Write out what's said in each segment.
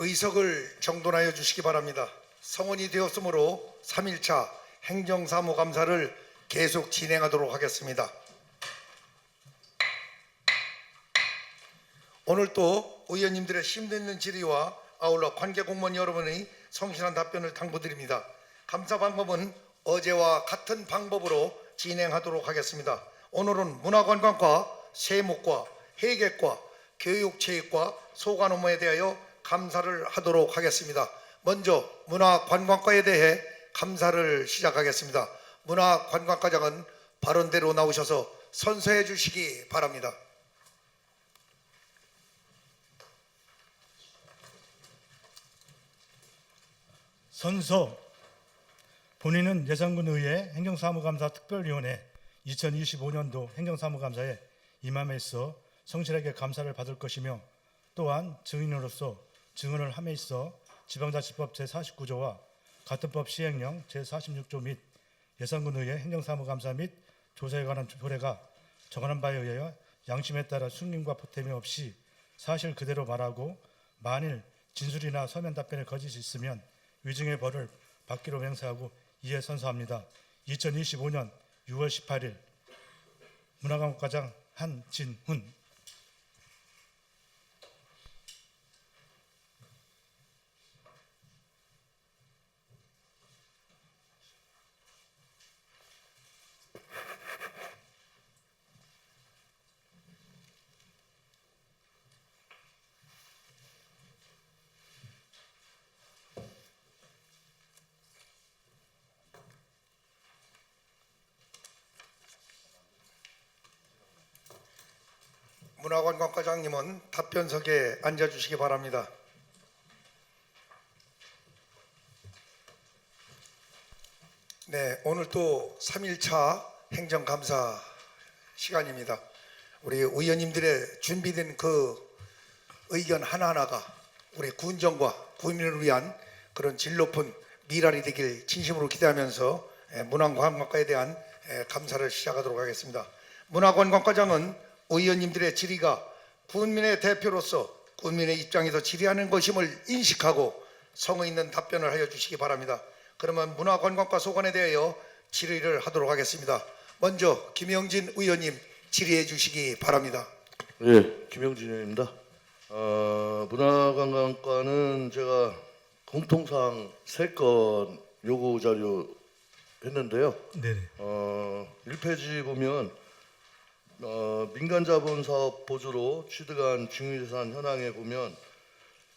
의석을 정돈하여 주시기 바랍니다. 성원이 되었으므로 3일차 행정사무감사를 계속 진행하도록 하겠습니다. 오늘 또 의원님들의 심도있는 질의와 아울러 관계공무원 여러분의 성실한 답변을 당부드립니다. 감사 방법은 어제와 같은 방법으로 진행하도록 하겠습니다. 오늘은 문화관광과 세목과 회계과 교육체육과 소관 업무에 대하여 감사를 하도록 하겠습니다. 먼저 문화관광과에 대해 감사를 시작하겠습니다. 문화관광과장은 발언대로 나오셔서 선서해 주시기 바랍니다. 선서 본인은 예산군의회 행정사무감사 특별위원회 2025년도 행정사무감사에 임함에 있어 성실하게 감사를 받을 것이며 또한 증인으로서 증언을 함에 있어 지방자치법 제49조와 같은 법 시행령 제46조 및 예산군의회 행정사무감사 및 조사에 관한 조례가 정하는 바에 의하여 양심에 따라 숨김과 보탬이 없이 사실 그대로 말하고 만일 진술이나 서면 답변에 거짓이 있으면 위증의 벌을 받기로 맹세하고 이에 선서합니다. 2025년 6월 18일 문화관광과장 한진훈. 문화관광과장님은 답변석에 앉아주시기 바랍니다. 네, 오늘 또 3일차 행정감사 시간입니다. 우리 의원님들의 준비된 그 의견 하나하나가 우리 군정과 국민을 위한 그런 질 높은 미랄이 되길 진심으로 기대하면서 문화관광과에 대한 감사를 시작하도록 하겠습니다. 문화관광과장은 의원님들의 질의가 국민의 대표로서 국민의 입장에서 질의하는 것임을 인식하고 성의 있는 답변을 하여 주시기 바랍니다. 그러면 문화관광과 소관에 대하여 질의를 하도록 하겠습니다. 먼저 김영진 의원님 질의해 주시기 바랍니다. 예, 김영진 의원입니다. 문화관광과는 제가 공통사항 3건 요구 자료 했는데요. 네네. 1페이지 보면 민간자본사업 보조로 취득한 징유재산 현황에 보면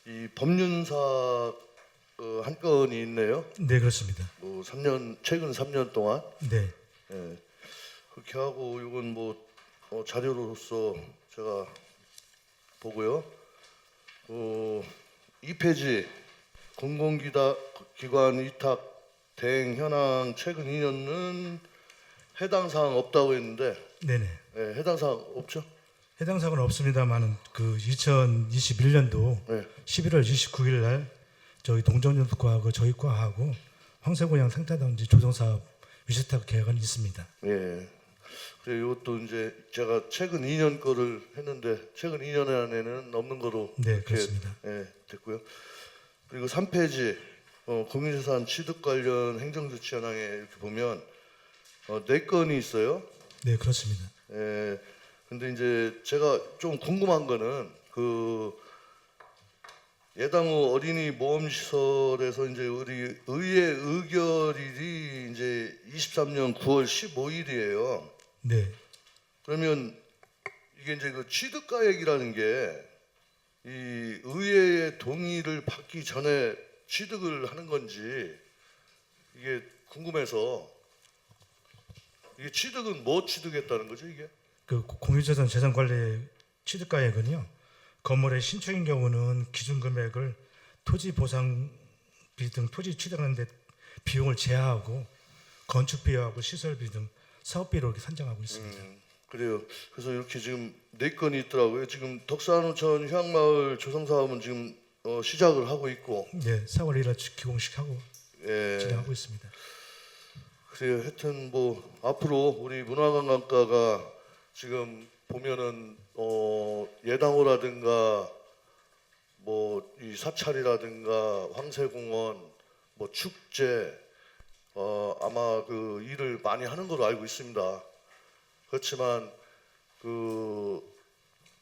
이 법륜사 한 건이 있네요. 네, 그렇습니다. 뭐 3년 최근 3년 동안 네. 예, 그렇게 하고 이건 뭐 자료로서 제가 보고요. 2페이지 공공기관 위탁 대행 현황 최근 2년은 해당 사항 없다고 했는데 네네. 예, 해당 사항 없죠? 해당 사고는 없습니다만은 그 2021년도 네. 11월 29일 날 저희 동정연수과하고 저희 과하고 황새고양 생태단지 조성사업 위탁 계획은 있습니다. 예. 그래 이것도 이제 제가 최근 2년 거를 했는데 최근 2년 안에는 없는 거로 네, 이렇게, 그렇습니다. 예, 됐고요. 그리고 3페이지 공유재산 취득 관련 행정조치 현황에 이렇게 보면 4건이 있어요. 네, 그렇습니다. 예. 근데 이제 제가 좀 궁금한 거는 그 예당호 어린이 모험시설에서 이제 우리 의회 의결일이 이제 23년 9월 15일이에요. 네. 그러면 이게 이제 그 취득가액이라는 게 이 의회의 동의를 받기 전에 취득을 하는 건지 이게 궁금해서 이게 취득은 뭐 취득했다는 거죠 이게? 그 공유재산 재산관리 취득가액은요. 건물의 신축인 경우는 기준 금액을 토지 보상비 등 토지 취득하는데 비용을 제하하고 건축비하고 시설비 등 사업비로 이렇게 산정하고 있습니다. 그래요. 그래서 이렇게 지금 4건이 있더라고요. 지금 덕산우천 휴양마을 조성 사업은 지금 시작을 하고 있고, 네, 4월 1일 기공식하고 예, 진행하고 있습니다. 그래요. 하여튼 뭐 앞으로 우리 문화관광과가 지금 보면은 예당호라든가 뭐 이 사찰이라든가 황새공원, 뭐 축제, 아마 그 일을 많이 하는 걸로 알고 있습니다. 그렇지만 그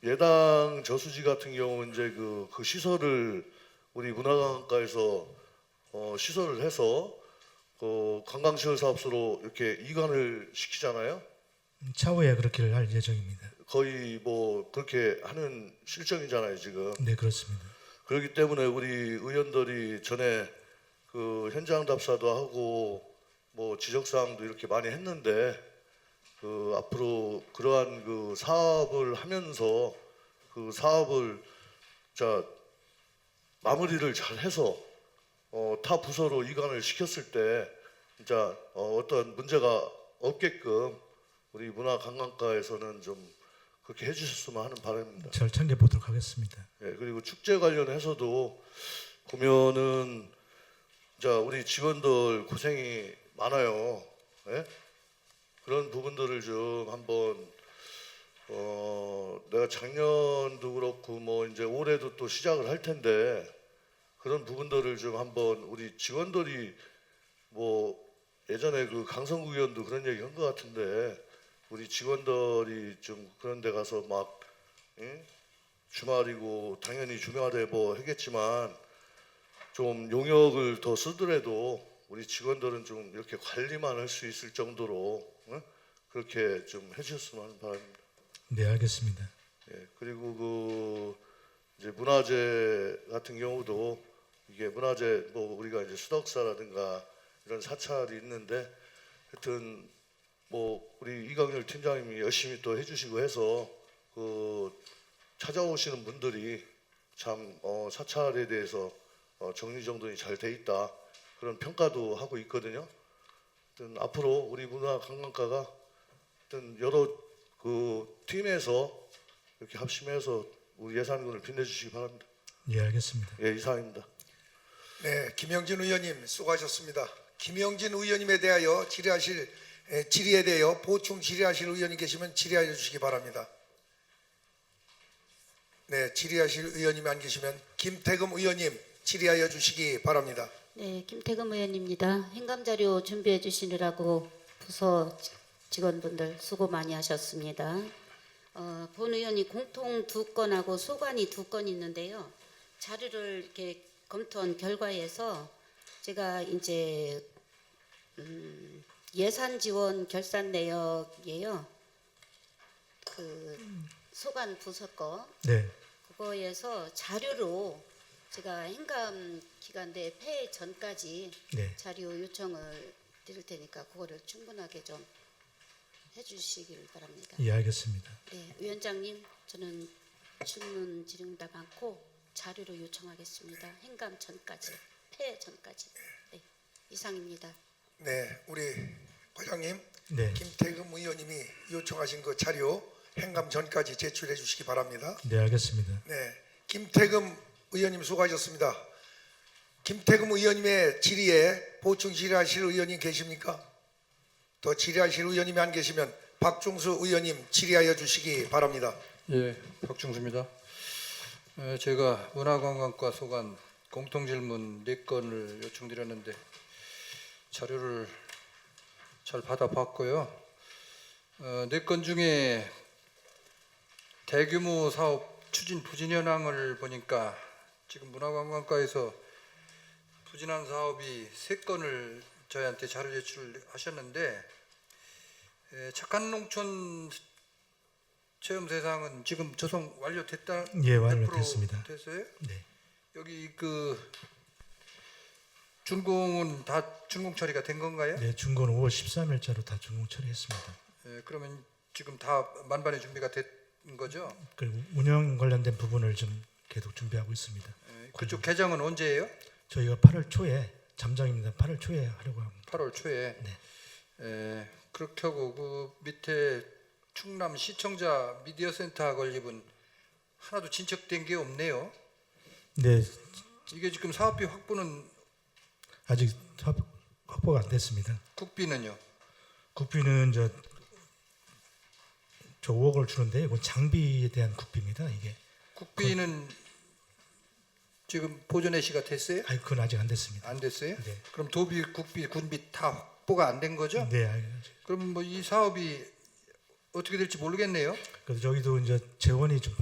예당 저수지 같은 경우는 이제 그 시설을 우리 문화관광과에서 시설을 해서 그 관광시설 사업소로 이렇게 이관을 시키잖아요. 차후에 그렇게 할 예정입니다. 거의 뭐 그렇게 하는 실정이잖아요 지금. 네, 그렇습니다. 그렇기 때문에 우리 의원들이 전에 그 현장 답사도 하고 뭐 지적 사항도 이렇게 많이 했는데 그 앞으로 그러한 그 사업을 하면서 그 사업을 자 마무리를 잘 해서 타 부서로 이관을 시켰을 때 진짜 어떤 문제가 없게끔 우리 문화관광과에서는 좀 그렇게 해주셨으면 하는 바람입니다. 잘 챙겨 보도록 하겠습니다. 예, 그리고 축제 관련해서도 보면은 자 우리 직원들 고생이 많아요. 예? 그런 부분들을 좀 한번 내가 작년도 그렇고 뭐 이제 올해도 또 시작을 할 텐데 그런 부분들을 좀 한번 우리 직원들이 뭐 예전에 그 강성구 의원도 그런 얘기 한 것 같은데 우리 직원들이 좀 그런 데 가서 막 주말이고 당연히 주말에 뭐 하겠지만 좀 용역을 더 쓰더라도 우리 직원들은 좀 이렇게 관리만 할 수 있을 정도로 그렇게 좀 해주셨으면 하는 바람입니다. 네, 알겠습니다. 예, 그리고 그 이제 문화재 같은 경우도 이게 문화재 뭐 우리가 이제 수덕사라든가 이런 사찰이 있는데 하여튼 뭐 우리 이광열 팀장님이 열심히 또 해주시고 해서 그 찾아오시는 분들이 참 사찰에 대해서 정리정돈이 잘 돼 있다 그런 평가도 하고 있거든요. 하여튼 앞으로 우리 문화관광과가 하여튼 여러 그 팀에서 이렇게 합심해서 우리 예산군을 빛내주시기 바랍니다. 예, 알겠습니다. 예, 이상입니다. 네, 김영진 의원님 수고하셨습니다. 김영진 의원님에 대하여 질의에 대하여 보충 질의하실 의원이 계시면 질의하여 주시기 바랍니다. 네, 질의하실 의원님이 안 계시면 김태금 의원님 질의하여 주시기 바랍니다. 네, 김태금 의원입니다. 행감 자료 준비해 주시느라고 부서 직원분들 수고 많이 하셨습니다. 본 의원이 공통 2건하고 소관이 2건 있는데요. 자료를 이렇게 검토한 결과에서 제가 이제 예산 지원 결산 내역이에요. 그 소관 부서 거 네, 그거에서 자료로 제가 행감 기간 내 폐회 전까지 네, 자료 요청을 드릴 테니까 그거를 충분하게 좀 해주시길 바랍니다. 예, 알겠습니다. 네, 위원장님, 저는 질문 질의응답 않고 자료로 요청하겠습니다. 행감 전까지, 폐회 전까지. 네, 이상입니다. 네, 우리 과장님 네, 김태금 의원님이 요청하신 그 자료 행감 전까지 제출해 주시기 바랍니다. 네, 알겠습니다. 네, 김태금 의원님 수고하셨습니다. 김태금 의원님의 질의에 보충 질의하실 의원님 계십니까? 더 질의하실 의원님이 안 계시면 박중수 의원님 질의하여 주시기 바랍니다. 예, 박중수입니다. 제가 문화관광과 소관 공통질문 4건을 요청드렸는데 자료를 잘 받아봤고요. 4건 중에 대규모 사업 추진 부진 현황을 보니까 지금 문화관광과에서 부진한 사업이 3건을 저희한테 자료 제출하셨는데 착한 농촌 체험 대상은 지금 조성 완료됐다. 예, 100% 완료됐습니다. 됐어요? 네, 여기 그 준공은 다 준공 처리가 된 건가요? 네, 준공은 5월 13일자로 다 준공 처리했습니다. 그러면 지금 다 만반의 준비가 된 거죠? 그리고 운영 관련된 부분을 좀 계속 준비하고 있습니다. 그쪽 개장은 언제예요? 저희가 8월 초에 잠정입니다. 8월 초에 하려고 합니다. 8월 초에. 네. 그렇게 하고 그 밑에 충남 시청자 미디어 센터 건립은 하나도 진척된 게 없네요. 네, 이게 지금 사업비 확보는 아직 확보가 안 됐습니다. 국비는요? 국비는 저 5억을 주는데 이건 장비에 대한 국비입니다. 이게 국비는 지금 보존의 시가 됐어요? 아니 그건 아직 안 됐습니다. 안 됐어요? 네. 그럼 도비, 국비, 군비 다 확보가 안 된 거죠? 네. 그럼 뭐 이 사업이 어떻게 될지 모르겠네요. 그래서 저희도 이제 재원이 좀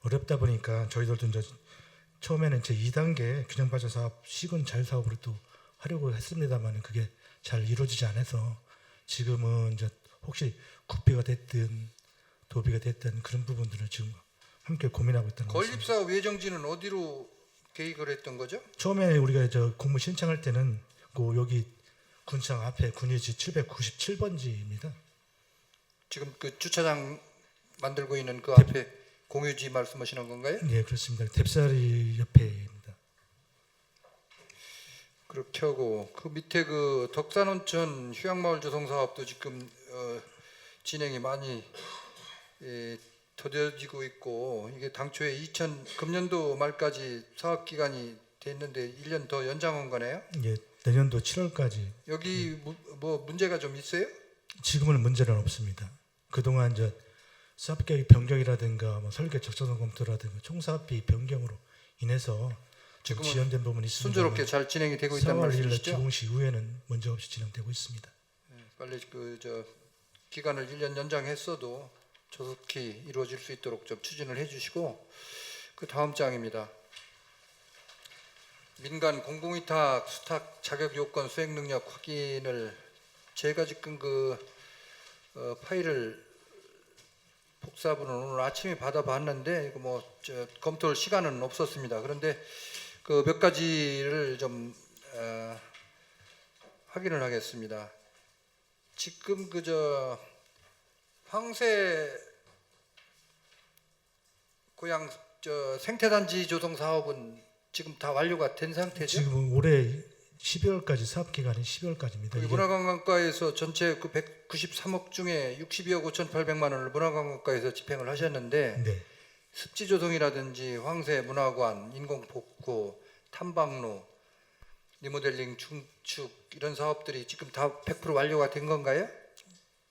어렵다 보니까 저희들도 이제 처음에는 제 2단계 균형발전 사업 시군 자유 사업으로 또 하려고 했습니다만 그게 잘 이루어지지 않아서 지금은 이제 혹시 국비가 됐든 도비가 됐든 그런 부분들을 지금 함께 고민하고 있다는 거죠. 건립사업 예정지는 어디로 계획을 했던 거죠? 처음에 우리가 저 공모 신청할 때는 그 여기 군청 앞에 군위지 797번지입니다. 지금 그 주차장 만들고 있는 그 앞에 공유지 말씀하시는 건가요? 네, 그렇습니다. 뎁사리 옆에입니다. 그렇게 하고 그 밑에 그 덕산온천 휴양마을 조성 사업도 지금 진행이 많이 더뎌지고 있고 이게 당초에 금년도 말까지 사업 기간이 됐는데 1년 더 연장한 거네요. 예, 내년도 7월까지. 여기 뭐 문제가 좀 있어요? 지금은 문제는 없습니다. 그동안 이제 사업 계획 변경이라든가 뭐 설계 적정성 검토라든가 총사업비 변경으로 인해서 좀 지금은 지연된 부분이 있습니다. 순조롭게 잘 진행이 되고 있다는 4월 1일 말씀이시죠? 개공식 이후에는 문제 없이 진행되고 있습니다. 빨리 기간을 1년 연장했어도 조속히 이루어질 수 있도록 좀 추진을 해주시고 그 다음 장입니다. 민간 공공위탁 수탁 자격 요건 수행 능력 확인을 제가 지금 파일을 복사본을 오늘 아침에 받아봤는데 이거 검토할 시간은 없었습니다. 그런데 그 몇 가지를 좀 확인을 하겠습니다. 지금 황새 고양 생태단지 조성 사업은 지금 다 완료가 된 상태죠? 지금 올해 12월까지 사업 기간이 12월까지입니다. 여기 문화관광과에서 전체 그 193억 중에 62억 5,800만 원을 문화관광과에서 집행을 하셨는데 네. 습지 조성이라든지 황새 문화관, 인공복구, 탐방로, 리모델링, 중축 이런 사업들이 지금 다 100% 완료가 된 건가요?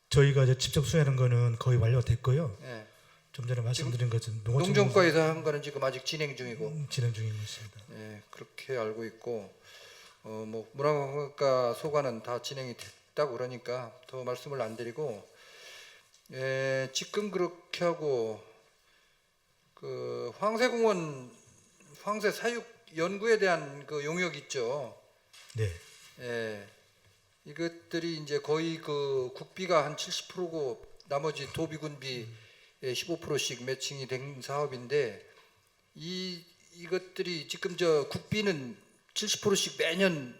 저희가 이제 직접 수행하는 거는 거의 완료됐고요. 예. 좀 전에 말씀드린 것은 농정과에서 한 거는 지금 아직 진행 중이고, 진행 중인 것입니다. 예, 그렇게 알고 있고, 문화관광과 소관은 다 진행이 됐다고 그러니까 더 말씀을 안 드리고, 예, 지금 그렇게 하고 그 황새공원 황새 사육 연구에 대한 그 용역 있죠. 네. 예, 이것들이 이제 거의 그 국비가 한 70%고 나머지 도비군비 15%씩 매칭이 된 사업인데 이것들이 지금 국비는 70%씩 매년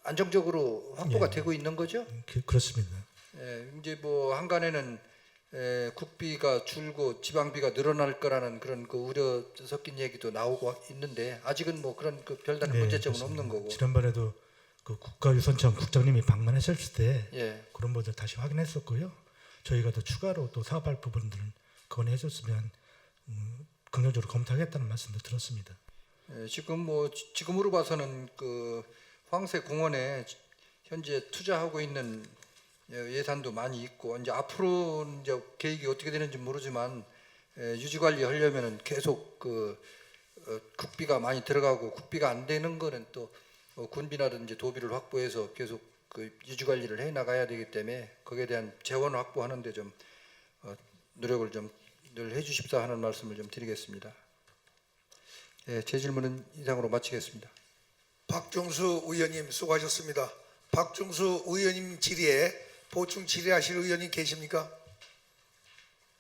안정적으로 확보가 예. 되고 있는 거죠. 그렇습니다. 예, 이제 한간에는 국비가 줄고 지방비가 늘어날 거라는 그런 그 우려 섞인 얘기도 나오고 있는데 아직은 그런 별다른 네, 문제점은 그렇습니다. 없는 거고. 지난번에도 그 국가유선청 국장님이 방문하셨을 때 예. 그런 부분들 다시 확인했었고요. 저희가 더 추가로 또 사업할 부분들을 건의해줬으면 긍정적으로 검토하겠다는 말씀도 들었습니다. 예, 지금으로 봐서는 그 황새 공원에 현재 투자하고 있는 예산도 많이 있고 이제 앞으로 이제 계획이 어떻게 되는지 모르지만 유지 관리 하려면은 계속 국비가 많이 들어가고 국비가 안 되는 거는 또 군비라든지 도비를 확보해서 계속 그 유지 관리를 해 나가야 되기 때문에 거기에 대한 재원 확보하는데 좀 노력을 좀 늘 해주십사 하는 말씀을 좀 드리겠습니다. 예, 제 질문은 이상으로 마치겠습니다. 박중수 의원님 수고하셨습니다. 박중수 의원님 질의에 보충 질의하실 의원님 계십니까?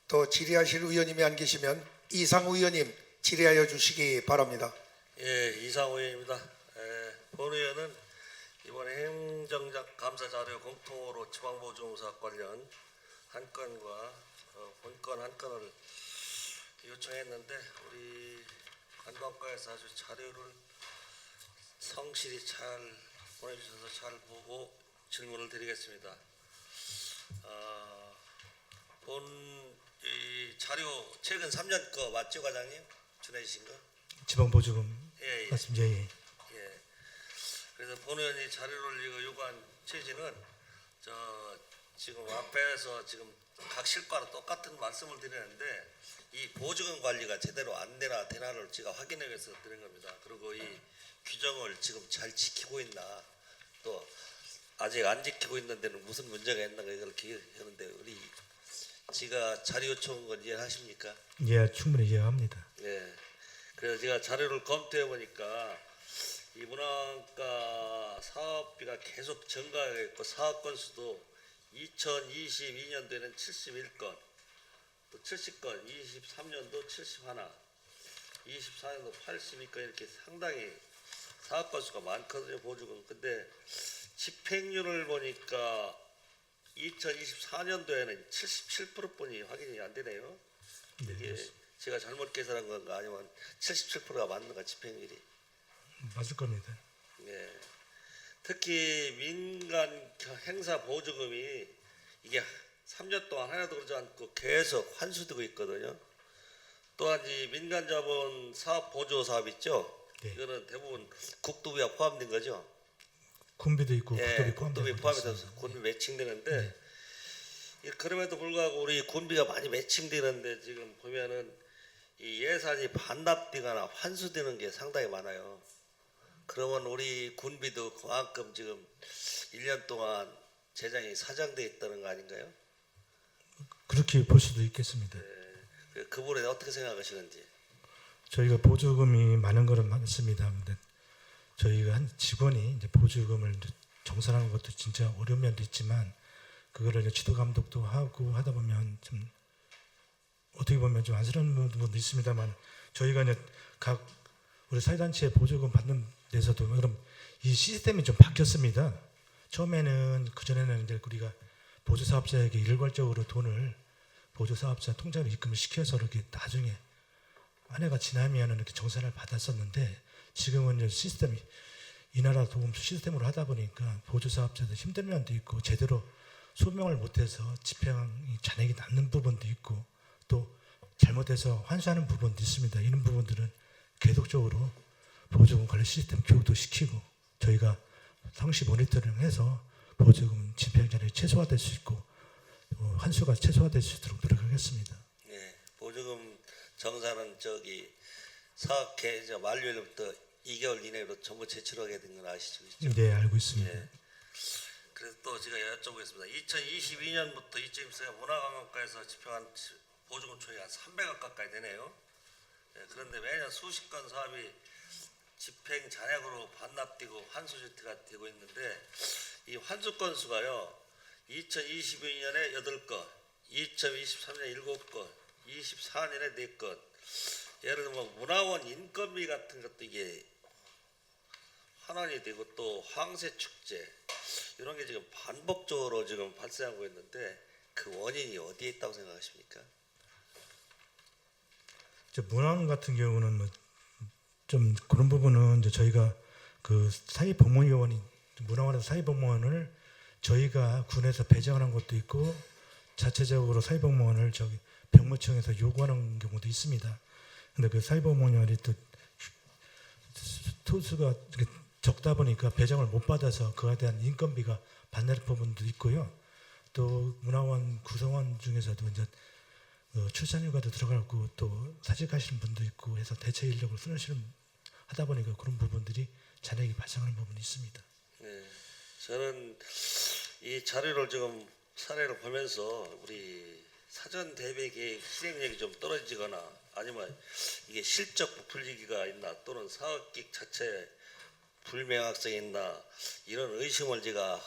더 질의하실 의원님이 안 계시면 이상우 의원님 질의하여 주시기 바랍니다. 예, 이상우 의원입니다. 본 의원은 이번에 행정적 감사 자료 공통으로 지방보조사업 관련 한 건과 본건 한 건을 요청했는데 우리 관광과에서 아주 자료를 성실히 잘 보내주셔서 잘 보고 질문을 드리겠습니다. 이 자료 최근 3년 거 맞죠, 과장님? 준해주신 거? 지방보조금 예. 맞습니다. 예. 예. 그래서 본 의원이 자료를 요구한 취지는 지금 앞에서 지금 각 실과로 똑같은 말씀을 드리는데 이 보조금 관리가 제대로 안 되나를 제가 확인하기 위해서 드린 겁니다. 그리고 이 규정을 지금 잘 지키고 있나, 또 아직 안 지키고 있는 데는 무슨 문제가 있나 이걸 기억하는데 우리 제가 자료 요청한 건 이해하십니까? 예, 충분히 이해합니다. 예. 그래서 제가 자료를 검토해 보니까 이 문화원가 사업비가 계속 증가하고 있고 사업 건수도 2022년도에는 71건, 또 70건, 23년도 71, 24년도 82건 이렇게 상당히 사업 건수가 많거든요, 보조금. 근데 집행률을 보니까 2024년도에는 77%뿐이 확인이 안 되네요. 이게 제가 잘못 계산한 건가 아니면 77%가 맞는가 집행률이. 맞을 겁니다. 네. 특히 민간 행사 보조금이 이게 3년 동안 하나도 그러지 않고 계속 환수되고 있거든요. 또한 이 민간 자본 사업 보조 사업 있죠. 네. 이거는 대부분 국도비와 포함된 거죠. 군비도 있고 예, 국도비 군비 포함해서 있습니다. 군비 매칭되는데 그럼에도 불구하고 우리 군비가 많이 매칭되는데 지금 보면은 이 예산이 반납되거나 환수되는 게 상당히 많아요. 그러면 우리 군비도 그만큼 지금 1년 동안 재정이 사장돼 있다는 거 아닌가요? 그렇게 볼 수도 있겠습니다. 그 부분에 어떻게 생각하시는지. 저희가 보조금이 많은 거는 맞습니다. 근데 저희가 한 직원이 이제 보조금을 이제 정산하는 것도 진짜 어려운 면도 있지만 그거를 이제 지도 감독도 하고 하다 보면 좀 어떻게 보면 좀 안쓰러운 부분도 있습니다만 저희가 이제 각 우리 사회단체에 보조금 받는 데서도 그럼 이 시스템이 좀 바뀌었습니다. 처음에는 그전에는 이제 우리가 보조사업자에게 일괄적으로 돈을 보조사업자 통장으로 입금을 시켜서 이렇게 나중에 한 해가 지나면 이렇게 정산을 받았었는데 지금은 이제 시스템이 이 나라 도움수 시스템으로 하다 보니까 보조사업자들 힘든 면도 있고 제대로 소명을 못해서 집행이 잔액이 남는 부분도 있고 또 잘못해서 환수하는 부분도 있습니다. 이런 부분들은 계속적으로 보조금 관리 시스템 교육도 시키고 저희가 상시 모니터링해서 보조금 집행 잔액이 최소화될 수 있고 환수가 최소화될 수 있도록 노력하겠습니다. 네, 보조금 정산은 저기 사업 계획 만료일부터 2개월 이내로 전부 제출하게 된 건 아시죠? 그렇죠? 네, 알고 있습니다. 예. 그래서 또 제가 여쭤보겠습니다. 2022년부터 이쯤에서 문화관광과에서 집행한 보조금 총액이 한 300억 가까이 되네요. 예, 그런데 매년 수십 건 사업이 집행 잔액으로 반납되고 환수조치가 되고 있는데 이 환수 건수가요. 2022년에 8건, 2023년에 7건, 24년에 4건. 예를 들면 문화원 인건비 같은 것도 이게 환원이 되고 또 황새축제 이런 게 지금 반복적으로 지금 발생하고 있는데 그 원인이 어디에 있다고 생각하십니까? 문화원 같은 경우는 뭐 좀 그런 부분은 이제 저희가 그 사회복무요원이 문화원에서 사회복무원을 저희가 군에서 배정하는 것도 있고 자체적으로 사회복무원을 저기 병무청에서 요구하는 경우도 있습니다. 근데 그 사회복무원이 또 토수가 적다 보니까 배정을 못 받아서 그에 대한 인건비가 반납 부분도 있고요. 또 문화원 구성원 중에서도 이제 출산휴가도 들어가고 또 사직하시는 분도 있고 해서 대체 인력을 쓰시는 하다 보니까 그런 부분들이 잔액이 발생하는 부분이 있습니다. 네, 저는 이 자료를 지금 사례를 보면서 우리 사전 대비 계획 실행력이 좀 떨어지거나 아니면 이게 실적 부풀리기가 있나 또는 사업계획 자체 불명확성이 있나 이런 의심을 제가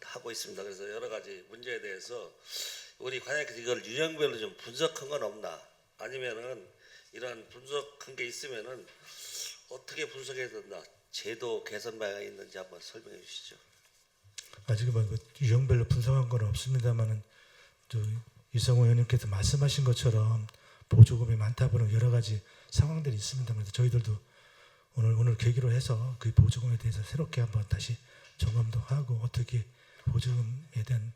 하고 있습니다. 그래서 여러 가지 문제에 대해서 우리 관여에서 이걸 유형별로 좀 분석한 건 없나 아니면은 이런 분석한 게 있으면은 어떻게 분석해야 된다 제도 개선 방향이 있는지 한번 설명해 주시죠. 아직은 뭐 유형별로 분석한 건 없습니다만은 이성호 의원님께서 말씀하신 것처럼 보조금이 많다 보는 여러 가지 상황들이 있습니다. 그래서 저희들도 오늘 계기로 해서 그 보조금에 대해서 새롭게 한번 다시 점검도 하고 어떻게 보조금에 대한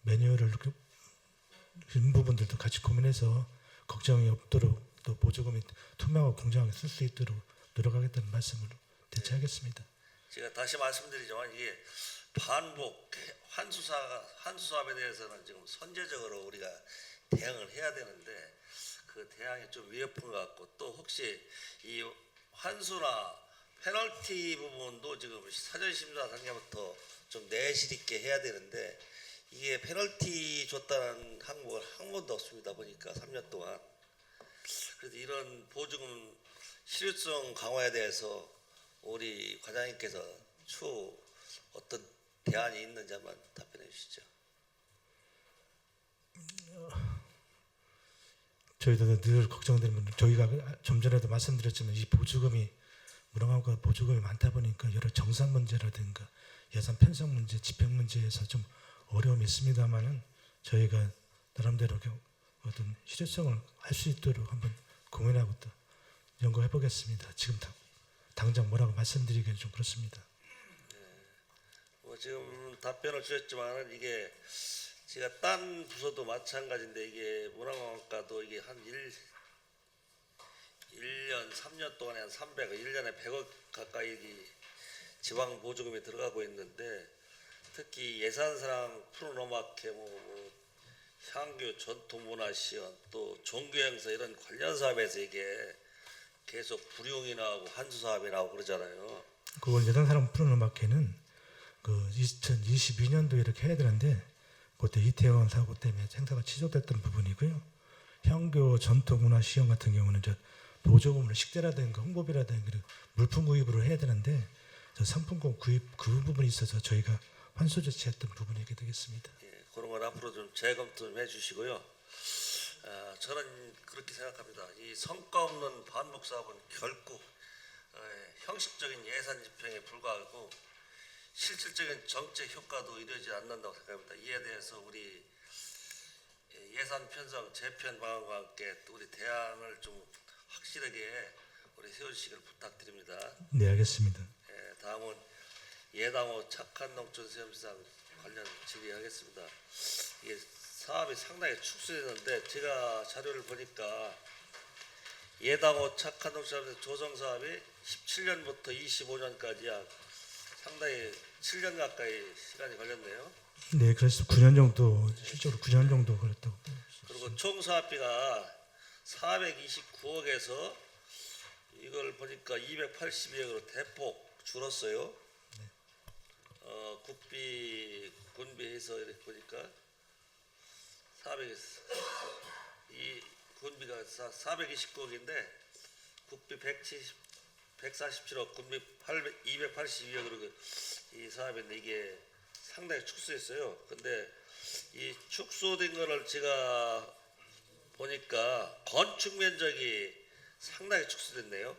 매뉴얼을 이런 부분들도 같이 고민해서 걱정이 없도록 또 보조금이 투명하고 공정하게 쓸 수 있도록 노력하겠다는 말씀으로 대체하겠습니다. 제가 다시 말씀드리지만 이게 반복 환수사업에 대해서는 지금 선제적으로 우리가 대응을 해야 되는데 그 대응이 좀 위협한 것 같고, 또 혹시 이 환수나 페널티 부분도 지금 사전 심사 단계부터 좀 내실 있게 해야 되는데 이게 페널티 줬다는 항목을 한 번도 없습니다. 보니까 3년 동안. 그래서 이런 보증금 실효성 강화에 대해서 우리 과장님께서 추후 어떤 대안이 있는지 한번 답변해 주시죠. 저희도 늘 걱정되는 분, 저희가 좀 전에도 말씀드렸지만 이 보조금이 문화관광 보조금이 많다 보니까 여러 정산 문제라든가 예산 편성 문제, 집행 문제에서 좀 어려움이 있습니다만은 저희가 나름대로 어떤 실효성을 할 수 있도록 한번 고민하고 또 연구해 보겠습니다. 지금 당장 뭐라고 말씀드리기는 좀 그렇습니다. 뭐 지금 답변을 주셨지만은 이게 제가 딴 부서도 마찬가지인데 이게 문화관광과도 이게 한 1년 3년 동안에 한 300억, 1년에 100억 가까이 이 지방 보조금이 들어가고 있는데 특히 예산상 프로노마케 뭐 향교 전통문화시연 또 종교행사 이런 관련 사업에서 이게 계속 불용이 나오고 환수 사업이 나오고 그러잖아요. 그걸 예산사랑 프로노마케는 그 2022년도에 이렇게 해야 되는데 그때 이태원 사고 때문에 행사가 취소됐던 부분이고요. 향교 전통문화시연 같은 경우는 저 보조금을 식대라든가 홍보비라든가 물품 구입으로 해야 되는데 저 상품권 구입 그 부분이 있어서 저희가 환수 조치했던 부분이게 되겠습니다. 예, 그런 건 앞으로 좀 재검토 좀 해주시고요. 저는 그렇게 생각합니다. 이 성과 없는 반복 사업은 결국 형식적인 예산 집행에 불과하고 실질적인 정책 효과도 이루어지지 않는다고 생각합니다. 이에 대해서 우리 예산 편성 재편 방안과 함께 또 우리 대안을 좀 확실하게 우리 세워주시길 부탁드립니다. 네, 알겠습니다. 다음은 예당호 착한 농촌 시험시장 관련 질의하겠습니다. 이게 사업이 상당히 축소됐는데 제가 자료를 보니까 예당호 착한 농촌 조성 사업이 17년부터 25년까지 약 상당히 7년 가까이 시간이 걸렸네요. 네, 그래서 9년 정도 실제로 9년 정도 걸렸다고. 그리고 총 사업비가 429억에서 이걸 보니까 282억으로 대폭 줄었어요. 국비 군비해서 이렇게 보니까 400이 군비가 429억인데 국비 147억, 군비 282억으로 이 사업인데 이게 상당히 축소했어요. 근데 이 축소된 거를 제가 보니까 건축 면적이 상당히 축소됐네요.